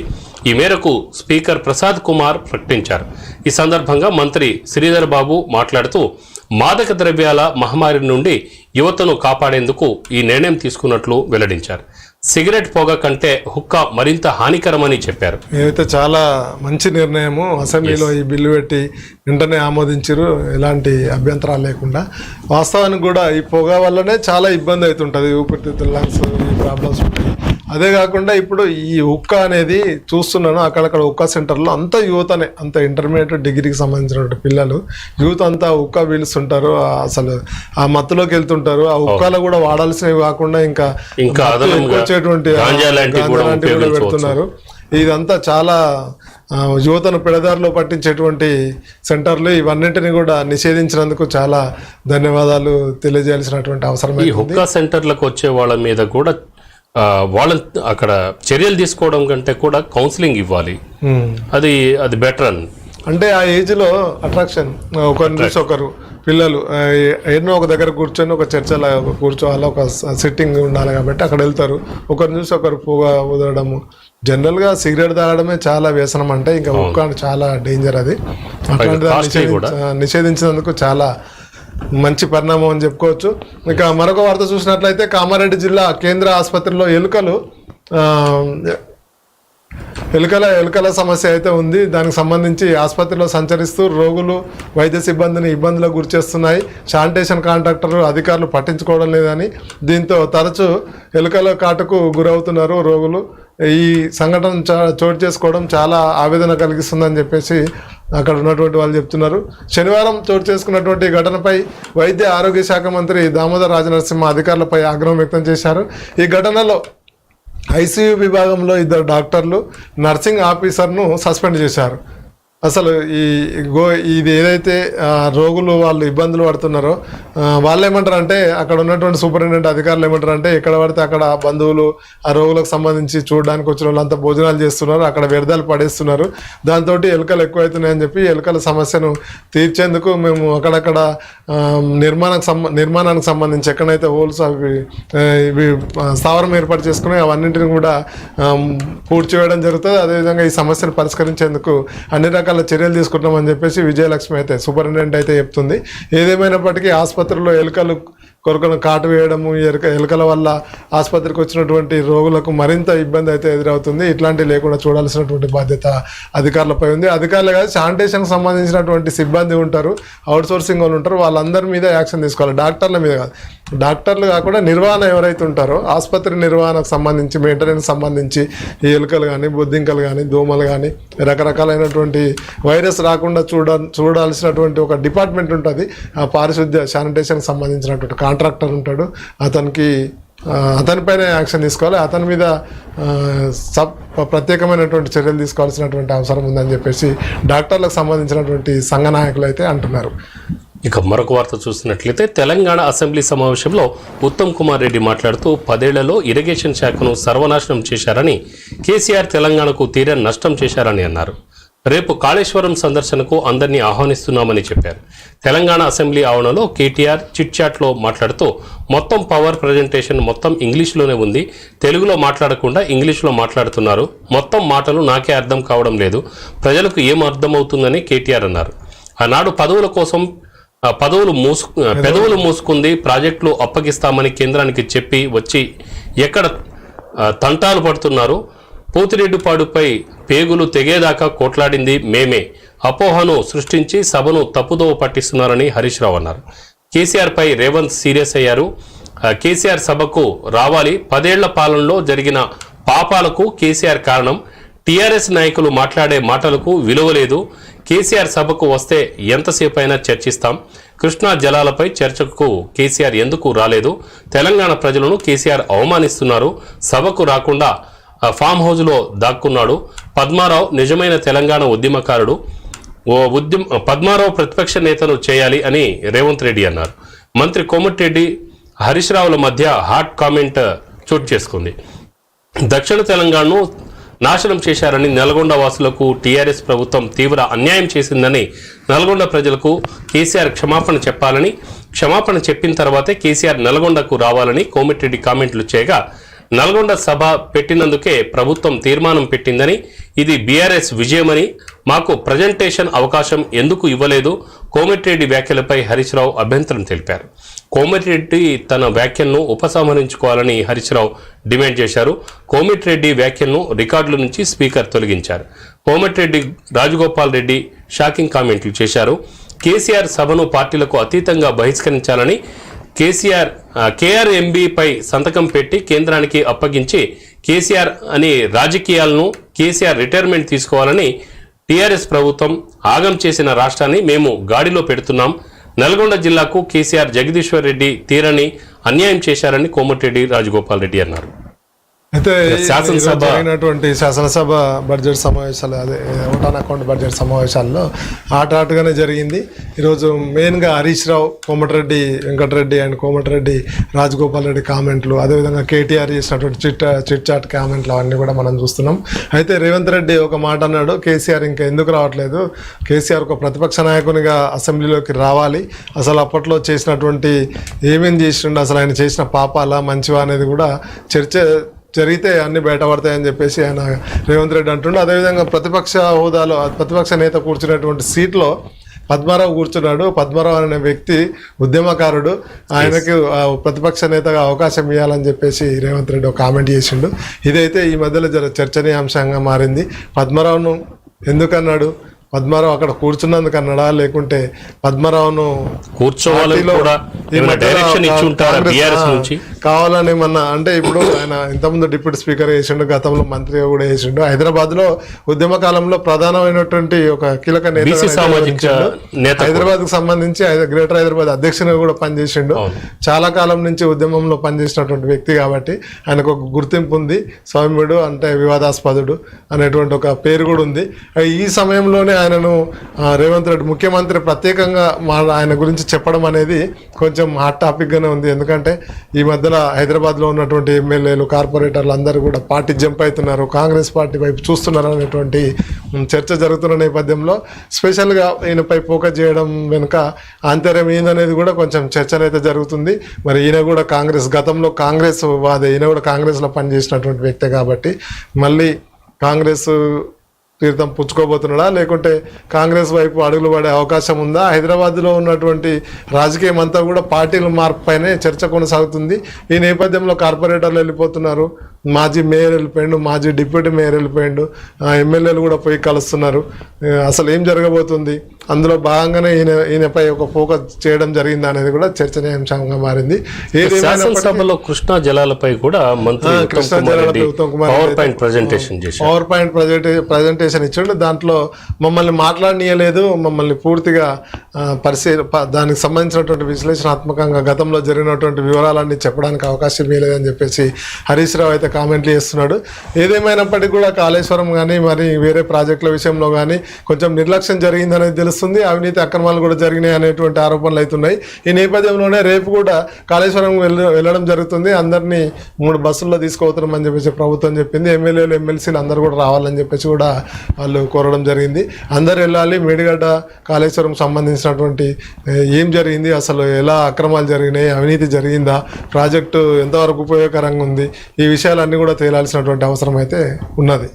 ఈ మేరకు స్పీకర్ ప్రసాద్ కుమార్ ప్రకటించారు. ఈ సందర్భంగా మంత్రి శ్రీధర్ బాబు మాట్లాడుతూ మాదక ద్రవ్యాల మహమ్మారి నుండి యువతను కాపాడేందుకు ఈ నిర్ణయం తీసుకున్నట్లు వెల్లడించారు. సిగరెట్ పొగ కంటే హుక్కా మరింత హానికరమని చెప్పారు. ఏదైతే చాలా మంచి నిర్ణయము, అసెంబ్లీలో ఈ బిల్లు పెట్టి వెంటనే ఆమోదించారు, ఎలాంటి అభ్యంతరాలు లేకుండా. వాస్తవానికి కూడా ఈ పొగ వల్లనే చాలా ఇబ్బంది అవుతుంటుంది, ఊపిరితిత్తుల లంగ్స్ ఈ ప్రాబ్లమ్స్ ఉంటాయి. అదే కాకుండా ఇప్పుడు ఈ హుక్కా అనేది చూస్తున్నాను, అక్కడక్కడ హుక్కా సెంటర్లో అంత యువతనే, అంత ఇంటర్మీడియట్ డిగ్రీకి సంబంధించినటువంటి పిల్లలు యూత్ అంతా హుక్కా పీలుస్తుంటారు, అసలు ఆ మత్తులోకి వెళ్తుంటారు. ఆ హుక్కాలు కూడా వాడాల్సినవి కాకుండా ఇంకా వచ్చేటువంటి కూడా పెడుతున్నారు. ఇదంతా చాలా యువతను పెడదారిలో పట్టించేటువంటి సెంటర్లు. ఇవన్నింటినీ కూడా నిషేధించినందుకు చాలా ధన్యవాదాలు తెలియజేయాల్సినటువంటి అవసరం. ఈ హుక్కా సెంటర్లకు వచ్చే వాళ్ళ మీద కూడా వాళ్ళని అక్కడ చర్యలు తీసుకోవడం కంటే కూడా కౌన్సిలింగ్ ఇవ్వాలి, అది బెటర్ అంటే ఆ ఏజ్లో అట్రాక్షన్, ఒకరి నుంచి ఒకరు పిల్లలు ఎన్నో ఒక దగ్గర కూర్చొని ఒక చర్చలా కూర్చోవాలి, ఒక సిట్టింగ్ ఉండాలి కాబట్టి అక్కడ వెళ్తారు. ఒకరి నుంచి ఒకరు పొగ ఊదడము, జనరల్గా సిగరెట్ తాగడమే చాలా వ్యసనం, అంటే ఇంకా హుక్కా చాలా డేంజర్. అది అట్లాంటి నిషేధించినందుకు చాలా మంచి పరిణామం అని చెప్పుకోవచ్చు. ఇక మరొక వార్త చూసినట్లయితే కామారెడ్డి జిల్లా కేంద్ర ఆసుపత్రిలో ఎలుకలు ఎలుకల సమస్య అయితే ఉంది. దానికి సంబంధించి ఆసుపత్రిలో సంచరిస్తూ రోగులు వైద్య సిబ్బందిని ఇబ్బందులకు గురిచేస్తున్నాయి. శానిటేషన్ కాంట్రాక్టర్లు అధికారులు పట్టించుకోవడం లేదని, దీంతో తరచూ ఎలుకల కాటుకు గురవుతున్నారు రోగులు. ఈ సంఘటన చోటు చేసుకోవడం చాలా ఆవేదన కలిగిస్తుందని చెప్పేసి అక్కడ ఉన్నటువంటి వాళ్ళు చెప్తున్నారు. శనివారం చోటు చేసుకున్నటువంటి ఘటనపై వైద్య ఆరోగ్య శాఖ మంత్రి దామోదర్ రాజనరసింహ అధికారులపై ఆగ్రహం వ్యక్తం చేశారు. ఈ ఘటనలో ఐసీయూ విభాగంలో 2 డాక్టర్లు, నర్సింగ్ ఆఫీసర్ను సస్పెండ్ చేశారు. అసలు ఇది ఏదైతే రోగులు వాళ్ళు ఇబ్బందులు పడుతున్నారో వాళ్ళు ఏమంటారంటే, అక్కడ ఉన్నటువంటి సూపరింటెండెంట్ అధికారులు ఏమంటారంటే, ఎక్కడ పడితే అక్కడ బంధువులు ఆ రోగులకు సంబంధించి చూడడానికి వచ్చిన వాళ్ళంతా భోజనాలు చేస్తున్నారు, అక్కడ వ్యర్థాలు పడేస్తున్నారు, దాంతో ఎలుకలు ఎక్కువవుతున్నాయని చెప్పి ఎలుకల సమస్యను తీర్చేందుకు మేము అక్కడక్కడ నిర్మాణానికి సంబంధించి ఎక్కడైతే హోల్స్ ఇవి స్థావరం ఏర్పాటు చేసుకుని అవన్నింటిని కూడా పూడ్చివేయడం జరుగుతుంది. అదేవిధంగా ఈ సమస్యను పరిష్కరించేందుకు అన్ని రకాల చర్యలు తీసుకుంటామని చెప్పేసి విజయలక్ష్మి అయితే సూపరింటెండెంట్ అయితే చెప్తుంది. ఏదేమైనప్పటికీ ఆసుపత్రిలో ఎలుకలు కొరకను కాటు వేయడము, ఎలుకల వల్ల ఆసుపత్రికి వచ్చినటువంటి రోగులకు మరింత ఇబ్బంది అయితే ఎదురవుతుంది. ఇట్లాంటివి లేకుండా చూడాల్సినటువంటి బాధ్యత అధికారులపై ఉంది. అధికారులు కాదు, శానిటేషన్కి సంబంధించినటువంటి సిబ్బంది ఉంటారు, అవుట్సోర్సింగ్ వాళ్ళు ఉంటారు, వాళ్ళందరి మీద యాక్షన్ తీసుకోవాలి. డాక్టర్ల మీద కాదు, డాక్టర్లు కాకుండా నిర్వహణ ఎవరైతే ఉంటారో ఆసుపత్రి నిర్వహణకు సంబంధించి, మెయింటెనెన్స్ సంబంధించి ఈ ఎలుకలు కానీ, బొద్దింకలు కానీ, దోమలు కానీ, రకరకాలైనటువంటి వైరస్ రాకుండా చూడాల్సినటువంటి ఒక డిపార్ట్మెంట్ ఉంటుంది. ఆ పారిశుద్ధ్య శానిటేషన్కి సంబంధించినటువంటి కాంట్రాక్టర్ ఉంటాడు, అతనిపైన యాక్షన్ తీసుకోవాలి. అతని మీద ప్రత్యేకమైనటువంటి చర్యలు తీసుకోవాల్సినటువంటి అవసరం ఉందని చెప్పేసి డాక్టర్లకు సంబంధించినటువంటి సంఘ నాయకులు అయితే అంటున్నారు. ఇక మరొక వార్త చూసినట్లయితే తెలంగాణ అసెంబ్లీ సమావేశంలో ఉత్తమ్ కుమార్ రెడ్డి మాట్లాడుతూ 10 ఏళ్లలో ఇరిగేషన్ శాఖను సర్వనాశనం చేశారని, కేసీఆర్ తెలంగాణకు తీరని నష్టం చేశారని అన్నారు. రేపు కాళేశ్వరం సందర్శనకు అందరినీ ఆహ్వానిస్తున్నామని చెప్పారు. తెలంగాణ అసెంబ్లీ ఆవరణలో కేటీఆర్ చిట్ చాట్లో మాట్లాడుతూ మొత్తం పవర్ ప్రజెంటేషన్ మొత్తం ఇంగ్లీష్లోనే ఉంది, తెలుగులో మాట్లాడకుండా ఇంగ్లీష్లో మాట్లాడుతున్నారు, మొత్తం మాటలు నాకే అర్థం కావడం లేదు, ప్రజలకు ఏం అర్థమవుతుందని కేటీఆర్ అన్నారు. ఆనాడు పదవుల కోసం పెదవులు మూసుకుంది, ప్రాజెక్టులు అప్పగిస్తామని కేంద్రానికి చెప్పి వచ్చి ఎక్కడ తంటాలు పడుతున్నారు, పోతిరెడ్డిపాడుపై పేగులు తెగేదాకా కొట్లాడింది మేమే, అపోహను సృష్టించి సభను తప్పుదోవ పట్టిస్తున్నారని హరీష్ రావు అన్నారు. కేసీఆర్ పై రేవంత్ సీరియస్ అయ్యారు. కేసీఆర్ సభకు రావాలి, 10 ఏళ్ల పాలనలో జరిగిన పాపాలకు కేసీఆర్ కారణం, టీఆర్ఎస్ నాయకులు మాట్లాడే మాటలకు విలువ లేదు, కేసీఆర్ సభకు వస్తే ఎంతసేపు అయినా చర్చిస్తాం, కృష్ణా జలాలపై చర్చకు కేసీఆర్ ఎందుకు రాలేదు, తెలంగాణ ప్రజలను కేసీఆర్ అవమానిస్తున్నారు, సభకు రాకుండా ఫామ్ హౌస్లో దాక్కున్నాడు, పద్మారావు నిజమైన తెలంగాణ ఉద్యమకారుడు, పద్మారావు ప్రతిపక్ష నేతను చేయాలి అని రేవంత్ రెడ్డి అన్నారు. మంత్రి కోమటిరెడ్డి హరీష్ రావుల మధ్య హాట్ కామెంట్ చోటు చేసుకుంది. దక్షిణ తెలంగాణను నాశనం చేశారని, నల్గొండ వాసులకు టీఆర్ఎస్ ప్రభుత్వం తీవ్ర అన్యాయం చేసిందని, నల్గొండ ప్రజలకు కేసీఆర్ క్షమాపణ చెప్పాలని, క్షమాపణ చెప్పిన తర్వాతే కేసీఆర్ నల్గొండకు రావాలని కోమటిరెడ్డి కామెంట్లు చేయగా, నల్గొండ సభ పెట్టినందుకే ప్రభుత్వం తీర్మానం పెట్టిందని, ఇది బీఆర్ఎస్ విజయమని, మాకు ప్రజెంటేషన్ అవకాశం ఎందుకు ఇవ్వలేదు, కోమటిరెడ్డి వ్యాఖ్యలపై హరీష్ రావు అభ్యంతరం తెలిపారు. కోమటిరెడ్డి తన వ్యాఖ్యలను ఉపసంహరించుకోవాలని హరీష్ రావు డిమాండ్ చేశారు. కోమటిరెడ్డి వ్యాఖ్యలను రికార్డుల నుంచి స్పీకర్ తొలగించారు. కోమటిరెడ్డి రాజగోపాల్ రెడ్డి షాకింగ్ కామెంట్లు చేశారు. కేసీఆర్ సభను పార్టీలకు అతీతంగా బహిష్కరించాలని, కేఆర్ఎంబీపై సంతకం పెట్టి కేంద్రానికి అప్పగించి కేసీఆర్ అని రాజకీయాలను, కేసీఆర్ రిటైర్మెంట్ తీసుకోవాలని టీఆర్ఎస్ ప్రభుత్వం ఆగం చేసిన రాష్ట్రాన్ని మేము గాడిలో పెడుతున్నాం, నల్గొండ జిల్లాకు కేసీఆర్ జగదీశ్వర్ రెడ్డి తీరని అన్యాయం చేశారని కోమటిరెడ్డి రాజగోపాల్ రెడ్డి అన్నారు. అయితే జరిగినటువంటి శాసనసభ బడ్జెట్ సమావేశాలు, అదే ఓటాన్ అకౌంట్ బడ్జెట్ సమావేశాల్లో ఆటగానే జరిగింది. ఈరోజు మెయిన్గా హరీష్ రావు, కోమటిరెడ్డి వెంకటరెడ్డి అండ్ కోమటిరెడ్డి రాజగోపాల్ రెడ్డి కామెంట్లు, అదేవిధంగా కేటీఆర్ చేసినటువంటి చిట్ చాట్ కామెంట్లు అవన్నీ కూడా మనం చూస్తున్నాం. అయితే రేవంత్ రెడ్డి ఒక మాట అన్నాడు, కేసీఆర్ ఇంకా ఎందుకు రావట్లేదు, కేసీఆర్ ఒక ప్రతిపక్ష నాయకునిగా అసెంబ్లీలోకి రావాలి, అసలు అప్పట్లో చేసినటువంటి ఏమేం చేసిండు, అసలు ఆయన చేసిన పాపాలా మంచివా అనేది కూడా చర్చ జరిగితే అన్ని బయటపడతాయని చెప్పేసి ఆయన రేవంత్ రెడ్డి అంటుండే. అదేవిధంగా ప్రతిపక్ష హోదాలో ప్రతిపక్ష నేత కూర్చున్నటువంటి సీట్లో పద్మారావు కూర్చున్నాడు. పద్మారావు అనే వ్యక్తి ఉద్యమకారుడు, ఆయనకు ప్రతిపక్ష నేతగా అవకాశం ఇవ్వాలని చెప్పేసి రేవంత్ రెడ్డి ఒక కామెంట్ చేసిండు. ఇదైతే ఈ మధ్యలో చర్చనీయాంశంగా మారింది. పద్మారావును ఎందుకన్నాడు? పద్మారావు అక్కడ కూర్చున్నందుకు అన్నాడా, లేకుంటే పద్మారావును కూర్చోవాలని కూడా ఏమైనా డైరెక్షన్ ఇచ్చి ఉంటారా బీఆర్ఎస్ నుంచి? కావాలని ఏమన్నా అంటే ఇప్పుడు ఆయన ఇంతకుముందు డిప్యూటీ స్పీకర్ చేసిండు, గతంలో మంత్రిగా కూడా చేసిండు. హైదరాబాద్ లో ఉద్యమ కాలంలో ప్రధానమైనటువంటి ఒక కీలక నేత, హైదరాబాద్ కు సంబంధించి గ్రేటర్ హైదరాబాద్ అధ్యక్షునిగా కూడా పనిచేసిండు. చాలా కాలం నుంచి ఉద్యమంలో పనిచేసినటువంటి వ్యక్తి కాబట్టి ఆయనకు ఒక గుర్తింపు ఉంది. సౌమ్యుడు అంటే వివాదాస్పదుడు అనేటువంటి ఒక పేరు కూడా ఉంది. ఈ సమయంలోనే ఆయనను రేవంత్ రెడ్డి ముఖ్యమంత్రి ప్రత్యేకంగా ఆయన గురించి చెప్పడం అనేది కొంచెం హాట్ టాపిక్ గానే ఉంది. ఎందుకంటే ఈ మధ్యలో హైదరాబాద్ లో ఉన్నటువంటి ఎమ్మెల్యేలు, కార్పొరేటర్లు అందరూ కూడా పార్టీ జంప్ అవుతున్నారు, కాంగ్రెస్ పార్టీ వైపు చూస్తున్నారు అనేటువంటి చర్చ జరుగుతున్న నేపథ్యంలో స్పెషల్ గా ఈయనపై ఫోకస్ చేయడం వెనుక ఆంతర్యం ఏందనేది కూడా కొంచెం చర్చనైతే జరుగుతుంది. మరి ఈయన కూడా గతంలో కాంగ్రెస్ వాదే, ఈయన కూడా కాంగ్రెస్ లో పనిచేసినటువంటి వ్యక్తే కాబట్టి మళ్ళీ కాంగ్రెస్ తీర్థం పుచ్చుకోబోతున్నాడా, లేకుంటే కాంగ్రెస్ వైపు అడుగులు పడే అవకాశం ఉందా? హైదరాబాద్లో ఉన్నటువంటి రాజకీయం అంతా కూడా పార్టీల మార్పు పైనే చర్చ కొనసాగుతుంది. ఈ నేపథ్యంలో కార్పొరేటర్లు వెళ్ళిపోతున్నారు, మాజీ మేయర్ వెళ్ళిపోయిండు, మాజీ డిప్యూటీ మేయర్ వెళ్ళిపోయిండు, ఎమ్మెల్యేలు కూడా పోయి కలుస్తున్నారు. అసలు ఏం జరగబోతుంది? అందులో భాగంగానే ఈయనపై ఒక ఫోకస్ చేయడం జరిగింది అనేది కూడా చర్చనీయాంశంగా మారింది. శాసనసభలో కృష్ణా జలాలపై కూడా మంత్రి కృష్ణా జలాలపై Uttam Kumar power point presentation ఇచ్చాడు. దాంట్లో మమ్మల్ని మాట్లాడనీయలేదు, మమ్మల్ని పూర్తిగా దానికి సంబంధించినటువంటి విశ్లేషణాత్మకంగా గతంలో జరిగినటువంటి వివరాలన్నీ చెప్పడానికి అవకాశం ఇవ్వలేదని చెప్పేసి హరీష్ రావు అయితే కామెంట్లు చేస్తున్నాడు. ఏదేమైనప్పటికీ కూడా కాళేశ్వరం కానీ మరి వేరే ప్రాజెక్టుల విషయంలో కానీ కొంచెం నిర్లక్ష్యం జరిగిందనేది తెలుస్తుంది. అవినీతి అక్రమాలు కూడా జరిగినాయి అనేటువంటి ఆరోపణలు అవుతున్నాయి. ఈ నేపథ్యంలోనే రేపు కూడా కాళేశ్వరం వెళ్ళడం జరుగుతుంది. అందరినీ 3 బస్సుల్లో తీసుకుపోతున్నామని చెప్పేసి ప్రభుత్వం చెప్పింది. ఎమ్మెల్యేలు, ఎమ్మెల్సీలు అందరూ కూడా రావాలని చెప్పేసి కూడా వాళ్ళు కోరడం జరిగింది. అందరు వెళ్ళాలి. మేడిగడ్డ కాళేశ్వరం సంబంధించినటువంటి ఏం జరిగింది, అసలు ఎలా అక్రమాలు జరిగినాయి, అవినీతి జరిగిందా, ప్రాజెక్టు ఎంతవరకు ఉపయోగకరంగా ఉంది, ఈ విషయాలన్నీ కూడా తేలాల్సినటువంటి అవసరం అయితే ఉన్నది.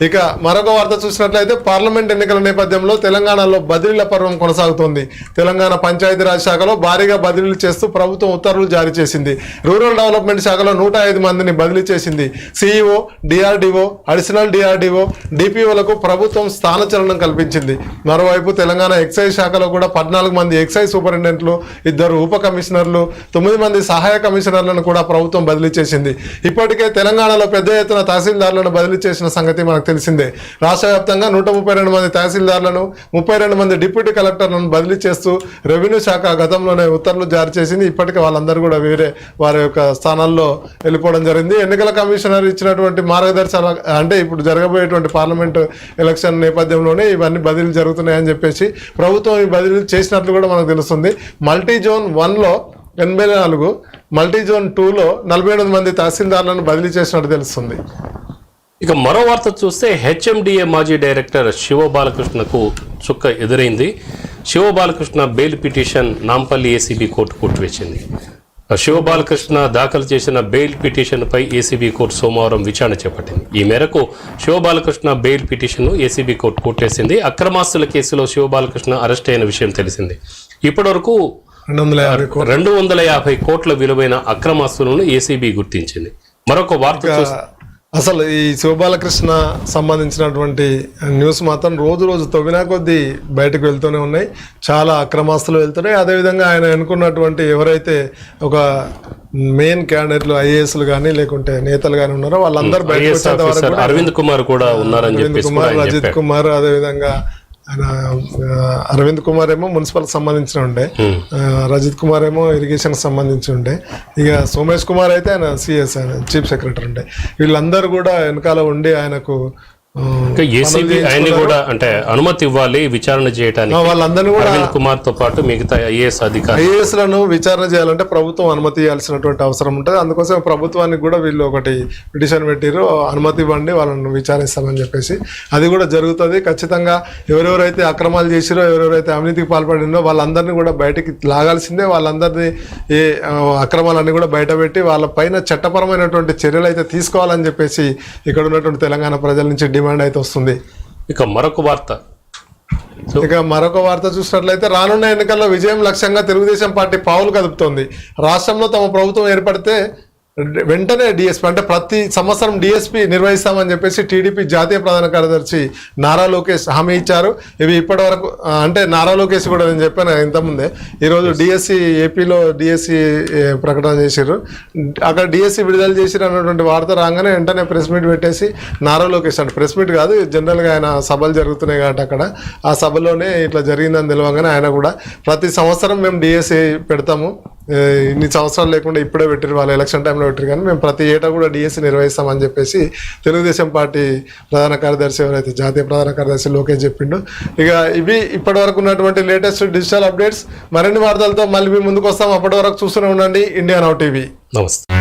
ఇక మరొక వార్త చూసినట్లయితే పార్లమెంట్ ఎన్నికల నేపథ్యంలో తెలంగాణలో బదిలీల పర్వం కొనసాగుతోంది. తెలంగాణ పంచాయతీరాజ్ శాఖలో భారీగా బదిలీలు చేస్తూ ప్రభుత్వం ఉత్తర్వులు జారీ చేసింది. రూరల్ డెవలప్మెంట్ శాఖలో 105 మందిని బదిలీ చేసింది. సిఇఓ, డిఆర్డిఓ, అడిషనల్ డిఆర్డిఓ, డిపిఓలకు ప్రభుత్వం స్థానచలనం కల్పించింది. మరోవైపు తెలంగాణ ఎక్సైజ్ శాఖలో కూడా 14 మంది ఎక్సైజ్ సూపరింటెండెంట్లు, 2 ఉప కమిషనర్లు, 9 మంది సహాయ కమిషనర్లను కూడా ప్రభుత్వం బదిలీ చేసింది. ఇప్పటికే తెలంగాణలో పెద్ద ఎత్తున తహసీల్దార్లను బదిలీ చేసిన సంగతి మనకు తెలిసిందే. రాష్ట్ర వ్యాప్తంగా 132 మంది తహసీల్దార్లను, 32 మంది డిప్యూటీ కలెక్టర్లను బదిలీ చేస్తూ రెవెన్యూ శాఖ గతంలోనే ఉత్తర్వులు జారీ చేసింది. ఇప్పటికే వాళ్ళందరూ కూడా వేరే వారి యొక్క స్థానాల్లో వెళ్ళిపోవడం జరిగింది. ఎన్నికల కమిషనర్ ఇచ్చినటువంటి మార్గదర్శకాలు అంటే ఇప్పుడు జరగబోయేటువంటి పార్లమెంటు ఎలక్షన్ నేపథ్యంలోనే ఇవన్నీ బదిలీలు జరుగుతున్నాయని చెప్పేసి ప్రభుత్వం ఈ బదిలీలు చేసినట్లు కూడా మనకు తెలుస్తుంది. మల్టీ జోన్ 1లో 84, మల్టీ జోన్ 2లో 48 మంది తహసీల్దార్లను బదిలీ చేసినట్టు తెలుస్తుంది. ఇక మరో వార్త చూస్తే హెచ్ఎండిఏ మాజీ డైరెక్టర్ శివబాలకృష్ణకు చుక్క ఎదురైంది. Shiva Balakrishna bail petition Nampally ACB court కొట్టివేసింది. శివబాలకృష్ణ దాఖలు చేసిన బెయిల్ పిటిషన్పై ఏసీబీ కోర్టు సోమవారం విచారణ చేపట్టింది. ఈ మేరకు శివబాలకృష్ణ బెయిల్ పిటిషన్ను ఏసీబీ కోర్టు కొట్టేసింది. అక్రమాస్తుల కేసులో శివబాలకృష్ణ అరెస్ట్ అయిన విషయం తెలిసింది. ఇప్పటివరకు 250 కోట్ల విలువైన అక్రమాస్తులను ఏసీబీ గుర్తించింది. మరొక వార్త అసలు ఈ శివబాలకృష్ణ సంబంధించినటువంటి న్యూస్ మాత్రం రోజు తవ్వినా కొద్దీ బయటకు వెళ్తూనే ఉన్నాయి. చాలా అక్రమాస్తులు వెళ్తున్నాయి. అదేవిధంగా ఆయన అనుకున్నటువంటి ఎవరైతే ఒక మెయిన్ క్యాండిడేట్లు ఐఏఎస్లు కానీ లేకుంటే నేతలు కానీ ఉన్నారో వాళ్ళందరూ బయటకు వచ్చేంత వరకు అరవింద్ కుమార్ కూడా ఉన్నారని చెప్పేసి, రజిత్ కుమార్, అదేవిధంగా ఆయన అరవింద్ కుమార్ ఏమో మున్సిపల్ సంబంధించిన ఉండే, రజిత్ కుమార్ ఏమో ఇరిగేషన్ సంబంధించి ఉండే, ఇక సోమేష్ కుమార్ అయితే ఆయన సిఎస్, ఆయన చీఫ్ సెక్రటరీ ఉండే. వీళ్ళందరూ కూడా వెనకాల ఉండి ఆయనకు ఏసీబీ ఆయన్ని కూడా అంటే అనుమతి ఇవ్వాలి విచారణ చేయడానికి. వాళ్ళందరినీ కూడా అరవింద్ కుమార్ తో పాటు మిగతా ఐఏఎస్ లను విచారణ చేయాలంటే ప్రభుత్వం అనుమతి ఇవ్వాల్సినటువంటి అవసరం ఉంటుంది. అందుకోసం ప్రభుత్వానికి కూడా వీళ్ళు ఒకటి పిటిషన్ పెట్టిరు, అనుమతి ఇవ్వండి వాళ్ళని విచారిస్తామని చెప్పేసి. అది కూడా జరుగుతుంది ఖచ్చితంగా. ఎవరెవరైతే అక్రమాలు చేసిరో, ఎవరెవరైతే అవినీతికి పాల్పడినో వాళ్ళందరినీ కూడా బయటికి లాగాల్సిందే. వాళ్ళందరినీ ఏ అక్రమాలన్నీ కూడా బయట పెట్టి వాళ్ళ పైన చట్టపరమైనటువంటి చర్యలు అయితే తీసుకోవాలని చెప్పేసి ఇక్కడ ఉన్నటువంటి తెలంగాణ ప్రజల నుంచి డిమాండ్ అయితే వస్తుంది. ఇక మరొక వార్త ఇక మరొక వార్త చూసినట్లయితే రానున్న ఎన్నికల్లో విజయం లక్ష్యంగా తెలుగుదేశం పార్టీ పావులు కదుపుతోంది. రాష్ట్రంలో తమ ప్రభుత్వం ఏర్పడితే వెంటనే డిఎస్పీ అంటే ప్రతి సంవత్సరం డిఎస్పీ నిర్వహిస్తామని చెప్పేసి టీడీపీ జాతీయ ప్రధాన కార్యదర్శి నారా లోకేష్ హామీ ఇచ్చారు. ఇవి ఇప్పటి వరకు అంటే నారా లోకేష్ కూడా నేను చెప్పాను ఇంతకుముందే ఈరోజు డిఎస్సి ఏపీలో డిఎస్సి ప్రకటన చేశారు. అక్కడ డిఎస్సి విడుదల చేసిరు అన్నటువంటి వార్త రాగానే వెంటనే ప్రెస్ మీట్ పెట్టేసి నారా లోకేష్ అంటే ప్రెస్ మీట్ కాదు జనరల్గా ఆయన సభలు జరుగుతున్నాయి కాబట్టి అక్కడ ఆ సభలోనే ఇట్లా జరిగిందని తెలియగానే ఆయన కూడా ప్రతి సంవత్సరం మేము డిఎస్సి పెడతాము, ఇన్ని సంవత్సరాలు లేకుండా ఇప్పుడే పెట్టారు, వాళ్ళు ఎలక్షన్ టైంలో పెట్టారు, కానీ మేము ప్రతి ఏటా కూడా డిఎస్సి నిర్వహిస్తామని చెప్పేసి తెలుగుదేశం పార్టీ ప్రధాన కార్యదర్శి ఎవరైతే జాతీయ ప్రధాన కార్యదర్శి లోకేష్ చెప్పిండు. ఇక ఇవి ఇప్పటి వరకు ఉన్నటువంటి లేటెస్ట్ డిజిటల్ అప్డేట్స్. మరిన్ని వార్తలతో మళ్ళీ మీ ముందుకు వస్తాం. అప్పటి వరకు చూస్తూనే ఉండండి ఇండియా నౌ టీవీ. నమస్తే.